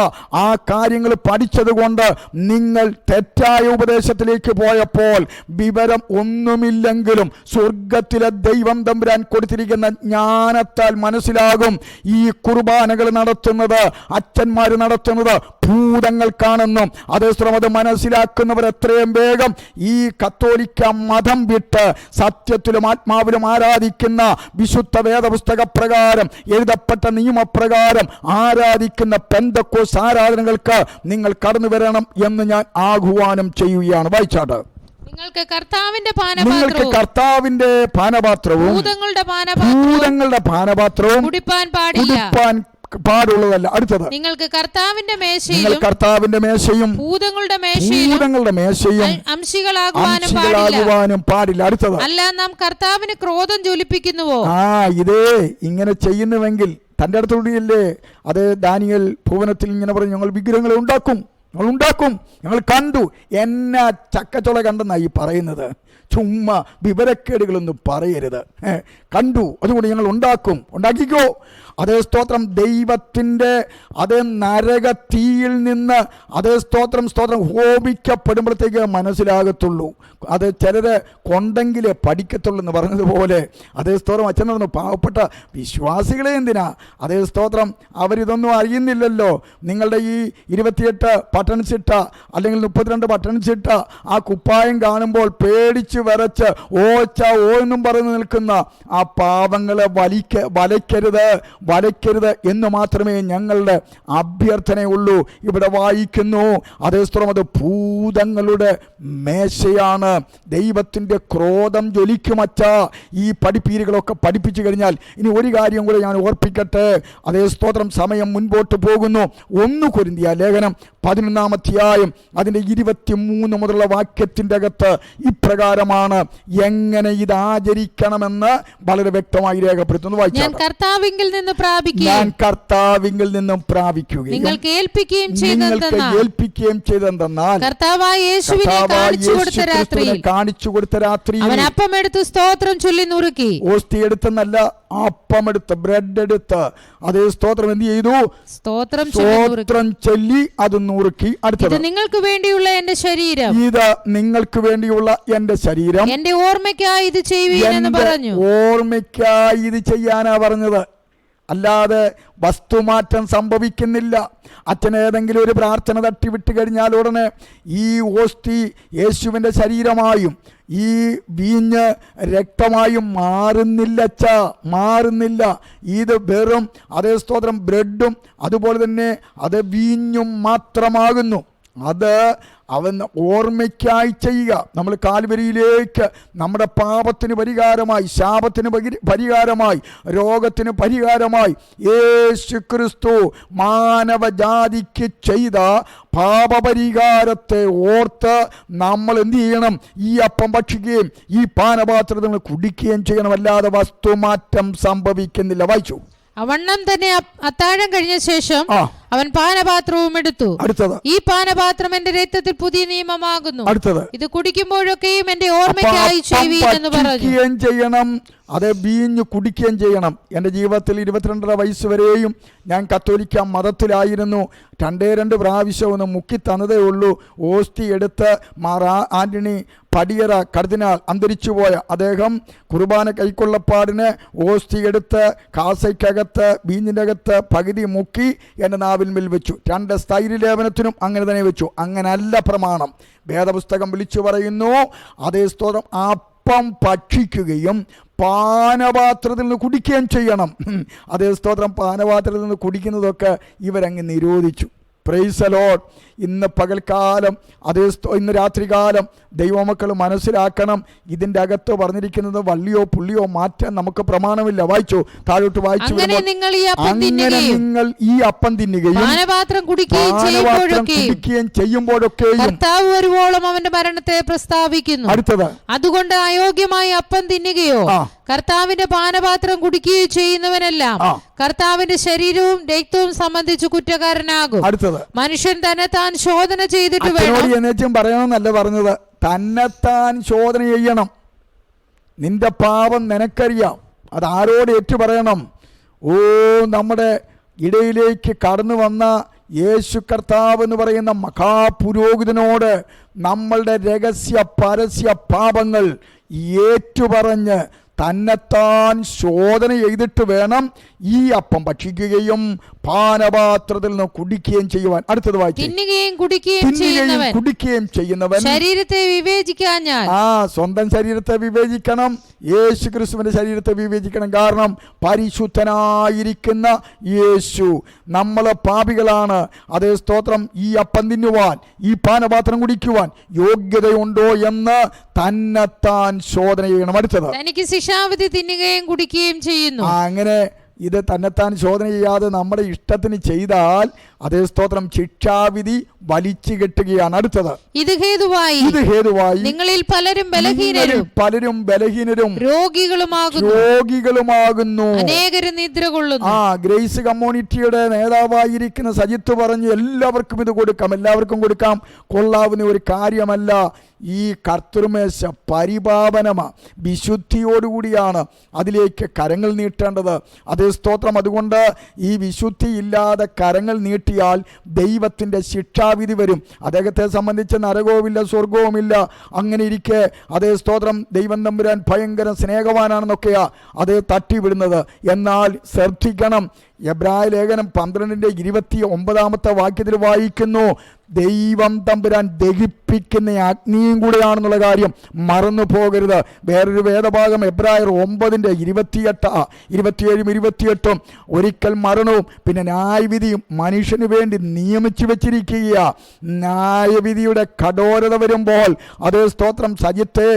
ആ കാര്യങ്ങൾ പഠിച്ചത് കൊണ്ട് നിങ്ങൾ തെറ്റായ ഉപദേശത്തിലേക്ക് പോയപ്പോൾ വിവരം ഒന്നുമില്ലെങ്കിലും സ്വർഗത്തിലെ ദൈവം തമ്പുരാൻ കൊടുത്തിരിക്കുന്ന ജ്ഞാനത്താൽ മനസ്സിലാകും. ഈ കുർബാനകൾ നടത്തുന്നത്, അച്ഛന്മാർ നടത്തുന്നത് ഭൂതങ്ങൾക്കാണെന്നും അതേസമയം അത് മനസ്സിലാക്കുന്നവർ എത്രയും വേഗം ഈ കത്തോലിക്ക മതം വിട്ട് സത്യത്തിലും ആത്മാവിലും ആരാധിക്കുന്ന വിശുദ്ധ വേദപുസ്തക പ്രകാരം എഴുതപ്പെട്ട നിയമപ്രകാരം ആരാധിക്കുന്ന പെന്തക്കോസ് ആരാധനകൾക്ക് നിങ്ങൾ കടന്നു വരണം എന്ന് ഞാൻ ആഹ്വാനം ചെയ്യുകയാണ്. വായിച്ചാട്ട്. നിങ്ങൾക്ക് കർത്താവിന്റെ പാനപാത്രവും ഭൂതങ്ങളുടെ പാനപാത്രവും കുടിപ്പാൻ പാടുള്ളതല്ല. അടുത്തത്, നിങ്ങൾക്ക് കർത്താവിന്റെ മേശയും ഭൂതങ്ങളുടെ മേശയും അംശികളാകുവാനും പാടില്ല. അടുത്തത്, അല്ല, നാം കർത്താവിന് ക്രോധം ജ്വലിപ്പിക്കുന്നുവോ? ഇതേ ഇങ്ങനെ ചെയ്യുന്നുവെങ്കിൽ തൻ്റെ അടുത്തുകൂടിയല്ലേ അത് ദാനിയേൽ ഭുവനത്തിൽ ഇങ്ങനെ പറഞ്ഞു, ഞങ്ങൾ വിഗ്രഹങ്ങളെ ഉണ്ടാക്കും, ഞങ്ങൾ കണ്ടു. എന്നാ ചക്കച്ചോള കണ്ടെന്നാണ് ഈ പറയുന്നത്. ചുമ്മാ വിവരക്കേടുകളൊന്നും പറയരുത്. കണ്ടു, അതുകൊണ്ട് ഞങ്ങൾ ഉണ്ടാക്കിക്കോ. അതേ സ്തോത്രം ദൈവത്തിൻ്റെ അതേ നരക തീയിൽ നിന്ന് അതേ സ്തോത്രം ഹോമിക്കപ്പെടുമ്പോഴത്തേക്ക് മനസ്സിലാകത്തുള്ളൂ. അത് ചിലര് കൊണ്ടെങ്കിലേ പഠിക്കത്തുള്ളൂ എന്ന് പറഞ്ഞതുപോലെ അതേ സ്തോത്രം അച്ഛൻ പറഞ്ഞു, പാവപ്പെട്ട വിശ്വാസികളെ എന്തിനാ അതേ സ്തോത്രം അവരിതൊന്നും അറിയുന്നില്ലല്ലോ. നിങ്ങളുടെ ഈ 28 ബട്ടൺസ് ഇട്ട അല്ലെങ്കിൽ 32 ബട്ടൺസ് ഇട്ട ആ കുപ്പായം കാണുമ്പോൾ പേടിച്ച് വിറച്ച് ഓ എന്നും പറഞ്ഞു നിൽക്കുന്ന ആ പാവങ്ങളെ വലയ്ക്കരുത് എന്ന് മാത്രമേ ഞങ്ങളുടെ അഭ്യർത്ഥനയുള്ളൂ. ഇവിടെ വായിക്കുന്നു അതേ സ്തോത്രം അത് ഭൂതങ്ങളുടെ മേശയാണ്, ദൈവത്തിൻ്റെ ക്രോധം ജ്വലിക്കുമച്ച. ഈ പഠിപ്പീരുകളൊക്കെ പഠിപ്പിച്ചു കഴിഞ്ഞാൽ ഇനി ഒരു കാര്യം കൂടെ ഞാൻ ഓർപ്പിക്കട്ടെ. അതേ സ്തോത്രം സമയം മുൻപോട്ട് പോകുന്നു. 1 കൊരിന്ത്യർ ലേഖനം 11-ാം അധ്യായം അതിൻ്റെ 23 മുതലുള്ള വാക്യത്തിൻ്റെ അകത്ത് ഇപ്രകാരമാണ് എങ്ങനെ ഇത് ആചരിക്കണമെന്ന് വളരെ വ്യക്തമായി രേഖപ്പെടുത്തുന്നു. ഞാൻ കർത്താവിങ്കിൽ നിന്നും പ്രാപിക്കുകയും നിങ്ങൾക്ക് ഏൽപ്പിക്കുകയും ചെയ്തെന്നാൽ കർത്താവായ യേശുവിനെ കാണിച്ചു കൊടുത്ത രാത്രി അവൻ അപ്പമെടുത്ത് സ്തോത്രം ചൊല്ലി നുറുക്കി. ഓസ്തി എടുത്തെന്നല്ല, അപ്പമെടുത്ത് ബ്രെഡ് എടുത്ത് അതേ സ്തോത്രം എന്ത് ചെയ്തു? സ്തോത്രം ചൊല്ലി അത് നുറുക്കി. അടുത്തത് നിങ്ങൾക്ക് വേണ്ടിയുള്ള എന്റെ ശരീരം, ഇത് നിങ്ങൾക്ക് വേണ്ടിയുള്ള എന്റെ ശരീരം, എന്റെ ഓർമ്മയ്ക്കായി ഇത് ചെയ്യുവീനെന്ന് പറഞ്ഞു. ഓർമ്മയ്ക്കായി ഇത് ചെയ്യാനാ പറഞ്ഞത്, അല്ലാതെ വസ്തുമാറ്റം സംഭവിക്കുന്നില്ല. അച്ഛൻ ഏതെങ്കിലും ഒരു പ്രാർത്ഥന തട്ടിവിട്ട് കഴിഞ്ഞാൽ ഉടനെ ഈ ഓസ്തി യേശുവിൻ്റെ ശരീരമായും ഈ വീഞ്ഞ് രക്തമായും മാറുന്നില്ല. ഇത് വെറും അതേ സ്തോത്രം ബ്രെഡും അതുപോലെ തന്നെ അത് വീഞ്ഞും മാത്രമാകുന്നു. അത് അവൻ ഓർമ്മയ്ക്കായി ചെയ്യുക. നമ്മൾ കാൽവരിയിലേക്ക് നമ്മുടെ പാപത്തിന് പരിഹാരമായി, ശാപത്തിന് പരിഹാരമായി, രോഗത്തിന് പരിഹാരമായി യേശു ക്രിസ്തു മാനവജാതിക്ക് ചെയ്ത പാപപരിഹാരത്തെ ഓർത്ത് നമ്മൾ എന്ത് ചെയ്യണം? ഈ അപ്പം ഭക്ഷിക്കുകയും ഈ പാനപാത്രത്തിൽ കുടിക്കുകയും ചെയ്യണം. അല്ലാതെ വസ്തുമാറ്റം സംഭവിക്കുന്നില്ല. വായിച്ചു. അവണ്ണം തന്നെ അത്താഴം കഴിഞ്ഞ ശേഷം അവൻ പാനപാത്രവും എടുത്തു. അടുത്തത് ഈ പാനപാത്രം എന്റെ രക്തത്തിൽ പുതിയ നിയമമാകുന്നു. അടുത്തത് ഇത് കുടിക്കുമ്പോഴൊക്കെയും എന്റെ ഓർമ്മയ്ക്കായി ചെയ്യുവീനെന്ന് പറഞ്ഞു. ചെയ്യണം, അത് വീഞ്ഞു കുടിക്കുകയും ചെയ്യണം. എൻ്റെ ജീവിതത്തിൽ 22 വയസ്സ് വരെയും ഞാൻ കത്തോലിക്ക മതത്തിലായിരുന്നു. 2 പ്രാവശ്യം ഒന്ന് മുക്കി തന്നതേ ഉള്ളൂ. ഓസ്തി എടുത്ത് മാർ ആന്റണി പടിയറ കർദിനാൾ അന്തരിച്ചുപോയ അദ്ദേഹം കുർബാന കൈക്കൊള്ളപ്പാടിന് ഓസ്തി എടുത്ത് കാസയ്ക്കകത്ത് വീഞ്ഞിൻ്റെ അകത്ത് പകുതി മുക്കി എൻ്റെ നാവിന്മേൽ വെച്ചു. 2 സ്ഥൈര്യലേപനത്തിനും അങ്ങനെ തന്നെ വെച്ചു. അങ്ങനല്ല പ്രമാണം. വേദപുസ്തകം വിളിച്ചു പറയുന്നു അതേ സ്തോത്രം അപ്പം ഭക്ഷിക്കുകയും പാനപാത്രത്തിൽ നിന്ന് കുടിക്കുകയും ചെയ്യണം. അതേ സ്തോത്രം പാനപാത്രത്തിൽ നിന്ന് കുടിക്കുന്നതൊക്കെ ഇവരങ്ങ് നിരോധിച്ചു. Price the Lord. ഇന്ന് പകൽക്കാലം ഇന്ന് രാത്രികാലം ദൈവമക്കൾ മനസ്സിലാക്കണം, ഇതിൻ്റെ അകത്ത് പറഞ്ഞിരിക്കുന്നത് വള്ളിയോ പുള്ളിയോ മാറ്റാൻ നമുക്ക് പ്രമാണമില്ല. വായിച്ചു, താഴോട്ട് വായിച്ചു. അങ്ങനെ നിങ്ങൾ ഈ അപ്പം തിന്നുകയും പാനപാത്രം കുടിക്കുകയും ചെയ്യുമ്പോഴൊക്കെയും കർത്താവ് വരുവോളം അവന്റെ മരണത്തെ പ്രസ്താവിക്കുന്നു. അടുത്തത് അതുകൊണ്ട് അയോഗ്യമായി അപ്പം തിന്നുകയോ കർത്താവിന്റെ പാനപാത്രം കുടിക്കുകയോ ചെയ്യുന്നവനെല്ലാം കർത്താവിന്റെ ശരീരവും രക്തവും സംബന്ധിച്ച് കുറ്റക്കാരനാകും. അടുത്തത് മനുഷ്യൻ തന്നെത്താൻ ശോധന ചെയ്തിട്ട് വേണം. പറയണമെന്നല്ല പറഞ്ഞത്, തന്നെത്താൻ ശോധന ചെയ്യണം. നിന്റെ പാപം നിനക്കറിയാം, അത് ആരോട് ഏറ്റു പറയണം? നമ്മുടെ ഇടയിലേക്ക് കടന്നു വന്ന യേശു കർത്താവ് എന്ന് പറയുന്ന മഹാപുരോഹിതനോട് നമ്മളുടെ രഹസ്യ പരസ്യ പാപങ്ങൾ ഏറ്റുപറഞ്ഞ് തന്നെത്താൻ ശോധന ചെയ്തിട്ട് വേണം ഈ അപ്പം ഭക്ഷിക്കുകയും പാനപാത്രത്തിൽ നിന്ന് കുടിക്കുകയും ചെയ്യുവാൻ. അടുത്തത് വായിച്ചു. കുടിക്കുകയും ചെയ്യുന്നവൻ ശരീരത്തെ വിവേചിക്കാഞ്ഞാൽ സ്വന്തം ശരീരത്തെ വിവേചിക്കണം, യേശു ക്രിസ്തുവിന്റെ ശരീരത്തെ വിവേചിക്കണം. കാരണം പരിശുദ്ധനായിരിക്കുന്ന യേശു, നമ്മൾ പാപികളാണ്. അതേ സ്തോത്രം, ഈ അപ്പം തിന്നുവാൻ ഈ പാനപാത്രം കുടിക്കുവാൻ യോഗ്യതയുണ്ടോ എന്ന് തന്നെത്താൻ ശോധന ചെയ്യണം. അടുത്തത് തനിക്ക് ശിക്ഷാവിധി തിന്നുകയും കുടിക്കുകയും ചെയ്യുന്നു. അങ്ങനെ ഇത് തന്നെത്താൻ ശോധന ചെയ്യാതെ നമ്മുടെ ഇഷ്ടത്തിന് ചെയ്താൽ അതേ സ്തോത്രം ശിക്ഷാവിധി വലിച്ചു കെട്ടുകയാണ്. അടുത്തത്, ഇത് ഹേതുവായി നിങ്ങളിൽ പലരും ബലഹീനരും രോഗികളുമാകുന്നു, അനേകരും നിദ്ര കൊള്ളുന്നു. ഗ്രേസ് കമ്മ്യൂണിറ്റിയുടെ നേതാവായിരിക്കുന്ന സജിത്ത് പറഞ്ഞു, എല്ലാവർക്കും ഇത് കൊടുക്കാം, എല്ലാവർക്കും കൊടുക്കാം, കൊള്ളാവുന്ന ഒരു കാര്യമല്ല. ഈ കർത്തൃമേശ പരിപാവനമാണ്, വിശുദ്ധിയോടുകൂടിയാണ് അതിലേക്ക് കരങ്ങൾ നീട്ടേണ്ടത്. അതേ സ്തോത്രം. അതുകൊണ്ട് ഈ വിശുദ്ധി ഇല്ലാതെ കരങ്ങൾ നീട്ടിയാൽ ദൈവത്തിൻ്റെ ശിക്ഷാവിധി വരും. അദ്ദേഹത്തെ സംബന്ധിച്ച് നരകവുമില്ല, സ്വർഗവുമില്ല. അങ്ങനെ ഇരിക്കെ അതേ സ്തോത്രം, ദൈവം തമ്പുരാൻ ഭയങ്കര സ്നേഹവാനാണെന്നൊക്കെയാ അതേ തട്ടിവിടുന്നത്. എന്നാൽ ശ്രദ്ധിക്കണം, എബ്രായ ലേഖനം 12:29 വാക്യത്തിൽ വായിക്കുന്നു, ദൈവം തമ്പുരാൻ ദഹിപ്പിക്കുന്ന അഗ്നിയും കൂടെയാണെന്നുള്ള കാര്യം മറന്നു പോകരുത്. വേറൊരു വേദഭാഗം എബ്രായർ 9:27 ഒരിക്കൽ മരണവും പിന്നെ ന്യായവിധിയും മനുഷ്യന് വേണ്ടി നിയമിച്ചു വെച്ചിരിക്കുക. ന്യായവിധിയുടെ കഠോരത വരുമ്പോൾ അതേ സ്തോത്രം സജിത്തെ,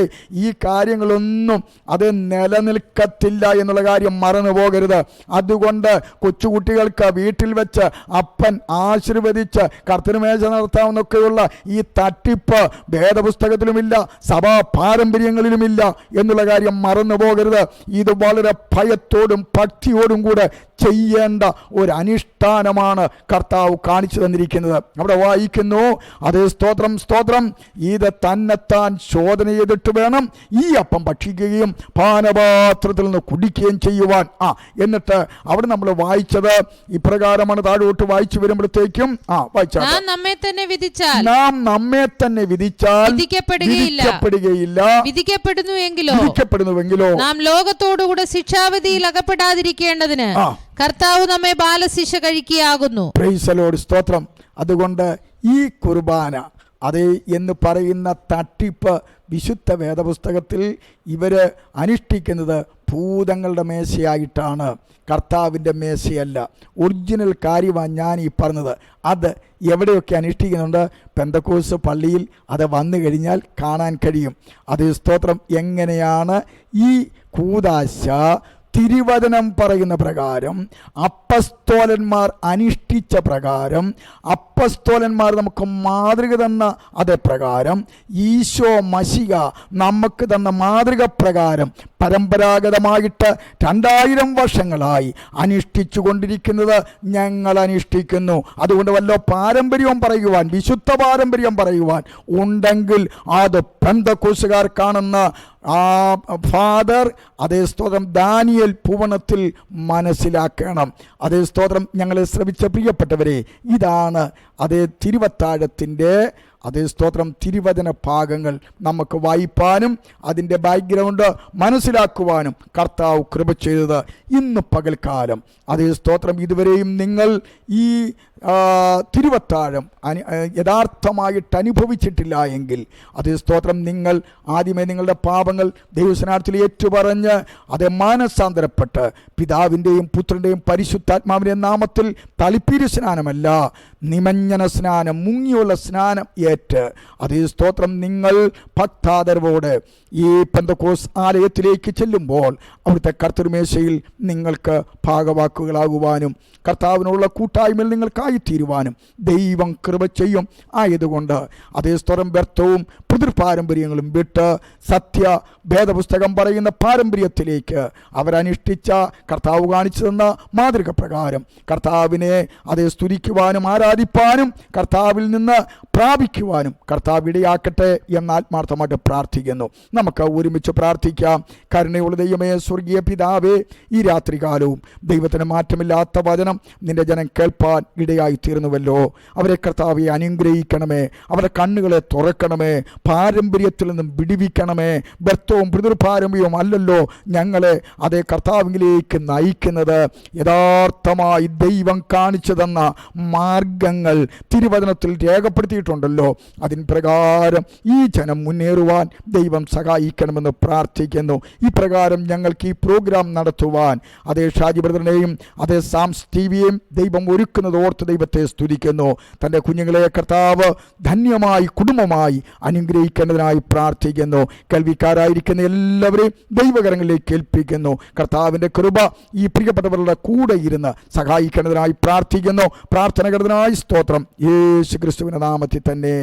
ഈ കാര്യങ്ങളൊന്നും അത് നിലനിൽക്കത്തില്ല എന്നുള്ള കാര്യം മറന്നു പോകരുത്. അതുകൊണ്ട് കൊച്ചുകുട്ടികൾക്ക് വീട്ടിൽ വെച്ച് അപ്പൻ ആശീർവദിച്ച് കർത്തൃമേശ നടത്താവുന്നൊക്കെയുള്ള ഈ തട്ടിപ്പ് വേദപുസ്തകത്തിലുമില്ല, സഭാ പാരമ്പര്യങ്ങളിലുമില്ല എന്നുള്ള കാര്യം മറന്നു പോകരുത്. ഇത് വളരെ ഭയത്തോടും ഭക്തിയോടും കൂടെ ചെയ്യേണ്ട ഒരു അനുഷ്ഠാനമാണ് കർത്താവ് കാണിച്ചു തന്നിരിക്കുന്നത്. അവിടെ വായിക്കുന്നു, അതേ സ്തോത്രം സ്തോത്രം, ഇത് തന്നെത്താൻ ശോധന ചെയ്തിട്ട് വേണം ഈ അപ്പം ഭക്ഷിക്കുകയും പാനപാത്രത്തിൽ നിന്ന് കുടിക്കുകയും ചെയ്യുവാൻ. എന്നിട്ട് അവിടെ നമ്മൾ വായിച്ചത് ഇപ്രകാരമാണ്. താഴോട്ട് വായിച്ചു വരുമ്പോഴത്തേക്കും നാം നമ്മെ തന്നെ വിധിച്ചാൽ വിധിക്കപ്പെടുകയില്ല, വിധിക്കപ്പെടുന്നുവെങ്കിലോ നാം ലോകത്തോടുകൂടെ ശിക്ഷാവിധിയിൽ അകപ്പെടാതിരിക്കേണ്ടതിന് കർത്താവ് നമ്മെ ബാലശിക്ഷ കഴിക്കുകയാകുന്നു. പ്രൈസ് ദി ലോർഡ്, സ്തോത്രം. അതുകൊണ്ട് ഈ കുർബാന അതേ എന്ന് പറയുന്ന തട്ടിപ്പ് വിശുദ്ധ വേദപുസ്തകത്തിൽ ഇവർ അനുഷ്ഠിക്കുന്നത് ഭൂതങ്ങളുടെ മേശയായിട്ടാണ്, കർത്താവിൻ്റെ മേശയല്ല. ഒറിജിനൽ കാര്യമാണ് ഞാൻ ഈ പറഞ്ഞത്. അത് എവിടെയൊക്കെ അനുഷ്ഠിക്കുന്നുണ്ട്? പെന്തക്കോസ്ത് പള്ളിയിൽ അത് വന്നു കഴിഞ്ഞാൽ കാണാൻ കഴിയും. അതേ സ്തോത്രം. എങ്ങനെയാണ് ഈ കൂദാശ തിരുവചനം പറയുന്ന പ്രകാരം, അപ്പസ്തോലന്മാർ അനുഷ്ഠിച്ച പ്രകാരം, അപ്പസ്തോലന്മാർ നമുക്ക് മാതൃക തന്ന അതേ പ്രകാരം, ഈശോ മശിഹ നമുക്ക് തന്ന മാതൃക പ്രകാരം പരമ്പരാഗതമായിട്ട് 2000 വർഷങ്ങളായി അനുഷ്ഠിച്ചു കൊണ്ടിരിക്കുന്നത് ഞങ്ങൾ അനുഷ്ഠിക്കുന്നു. അതുകൊണ്ട് വല്ല പാരമ്പര്യവും പറയുവാൻ, വിശുദ്ധ പാരമ്പര്യം പറയുവാൻ ഉണ്ടെങ്കിൽ അത് പെന്തക്കോസ്തുകാർ കാണുന്ന ഫാദർ അതേ സ്തോത്രം ദാനിയേൽ ഭുവനത്തിൽ മനസ്സിലാക്കണം. അതേ സ്തോത്രം. ഞങ്ങളെ ശ്രമിച്ച പ്രിയപ്പെട്ടവരെ, ഇതാണ് അതേ തിരുവത്താഴത്തിൻ്റെ അതേ സ്തോത്രം തിരുവചന ഭാഗങ്ങൾ നമുക്ക് വായിപ്പാനും അതിൻ്റെ ബാക്ക്ഗ്രൗണ്ട് മനസ്സിലാക്കുവാനും കർത്താവ് കൃപ ചെയ്തത്. ഇന്ന് പകൽക്കാലം അതേ സ്തോത്രം ഇതുവരെയും നിങ്ങൾ ഈ തിരുവത്താഴം യഥാർത്ഥമായിട്ട് അനുഭവിച്ചിട്ടില്ല എങ്കിൽ അതേ സ്തോത്രം നിങ്ങൾ ആദ്യമേ നിങ്ങളുടെ പാപങ്ങൾ ദൈവസ്നാനത്തിൽ ഏറ്റുപറഞ്ഞ് അതേ മാനസാന്തരപ്പെട്ട് പിതാവിൻ്റെയും പുത്രൻ്റെയും പരിശുദ്ധാത്മാവിൻ്റെ നാമത്തിൽ തളിപ്പീര് സ്നാനമല്ല, നിമഞ്ജന സ്നാനം, മുങ്ങിയുള്ള സ്നാനം ഏറ്റ് അതേ സ്തോത്രം നിങ്ങൾ ഭക്താദരവോടെ ഈ പെന്തക്കോസ്ത് ആലയത്തിലേക്ക് ചെല്ലുമ്പോൾ അവിടുത്തെ കർത്തൃമേശയിൽ നിങ്ങൾക്ക് ഭാഗവാക്കുകളാകുവാനും കർത്താവിനുള്ള കൂട്ടായ്മയിൽ നിങ്ങൾക്കായിത്തീരുവാനും ദൈവം കൃപ ചെയ്യും. ആയതുകൊണ്ട് അതേ സ്തോത്രം വ്യർത്ഥവും പിതൃപാരമ്പര്യങ്ങളും വിട്ട് സത്യ വേദപുസ്തകം പറയുന്ന പാരമ്പര്യത്തിലേക്ക് അവരനുഷ്ഠിച്ച കർത്താവ് കാണിച്ചു തന്ന മാതൃക പ്രകാരം കർത്താവിനെ അതേ സ്തുതിക്കുവാനും ആരാധിപ്പാനും കർത്താവിൽ നിന്ന് പ്രാപിക്കുവാനും കർത്താവ് ഇടയാക്കട്ടെ എന്ന് ആത്മാർത്ഥമായിട്ട് പ്രാർത്ഥിക്കുന്നു. നമുക്ക് ഒരുമിച്ച് പ്രാർത്ഥിക്കാം. കരുണയുള്ള ദൈവമേ, സ്വർഗീയ പിതാവേ, ഈ രാത്രികാലവും ദൈവത്തിന് മാറ്റമില്ലാത്ത വചനം നിന്റെ ജനം കേൾപ്പാൻ ഇടയായി തീർന്നുവല്ലോ. അവരെ കർത്താവെ അനുഗ്രഹിക്കണമേ, അവരുടെ കണ്ണുകളെ തുറക്കണമേ, പാരമ്പര്യത്തിൽ നിന്നും വിടുവിക്കണമേ. വ്യർത്ഥവും പിതൃപാരമ്പര്യവും അല്ലല്ലോ ഞങ്ങളെ അതേ കർത്താവിലേക്ക് നയിക്കുന്നത്. യഥാർത്ഥമായി ദൈവം കാണിച്ചു തന്ന മാർഗങ്ങൾ തിരുവചനത്തിൽ രേഖപ്പെടുത്തിയിട്ടുണ്ടല്ലോ. അതിന് പ്രകാരം ഈ ജനം മുന്നേറുവാൻ ദൈവം സഹായിക്കണമെന്ന് പ്രാർത്ഥിക്കുന്നു. ഈ പ്രകാരം ഞങ്ങൾക്ക് ഈ പ്രോഗ്രാം നടത്തുവാൻ അതേ ഷാജി ബ്രദറിനെയും അതേ സാംസ് ടിവിയെയും ദൈവം ഒരുക്കുന്നത് ഓർത്ത് ദൈവത്തെ സ്തുതിക്കുന്നു. തൻ്റെ കുഞ്ഞുങ്ങളെ കർത്താവ് ധന്യമായി കുടുംബമായി അനുഗ്രഹിക്കുന്നു. അനുഗ്രഹിക്കേണ്ടതിനായി പ്രാർത്ഥിക്കുന്നു. കേൾവിക്കാരായിരിക്കുന്ന എല്ലാവരെയും ദൈവകരങ്ങളിലേക്ക് ഏൽപ്പിക്കുന്നു. കർത്താവിൻ്റെ കൃപ ഈ പ്രിയപ്പെട്ടവരുടെ കൂടെ ഇരുന്ന് സഹായിക്കേണ്ടതിനായി പ്രാർത്ഥിക്കുന്നു. പ്രാർത്ഥനകേണ്ടതിനായി സ്തോത്രം. യേശു ക്രിസ്തുവിന്റെ നാമത്തിൽ തന്നെ.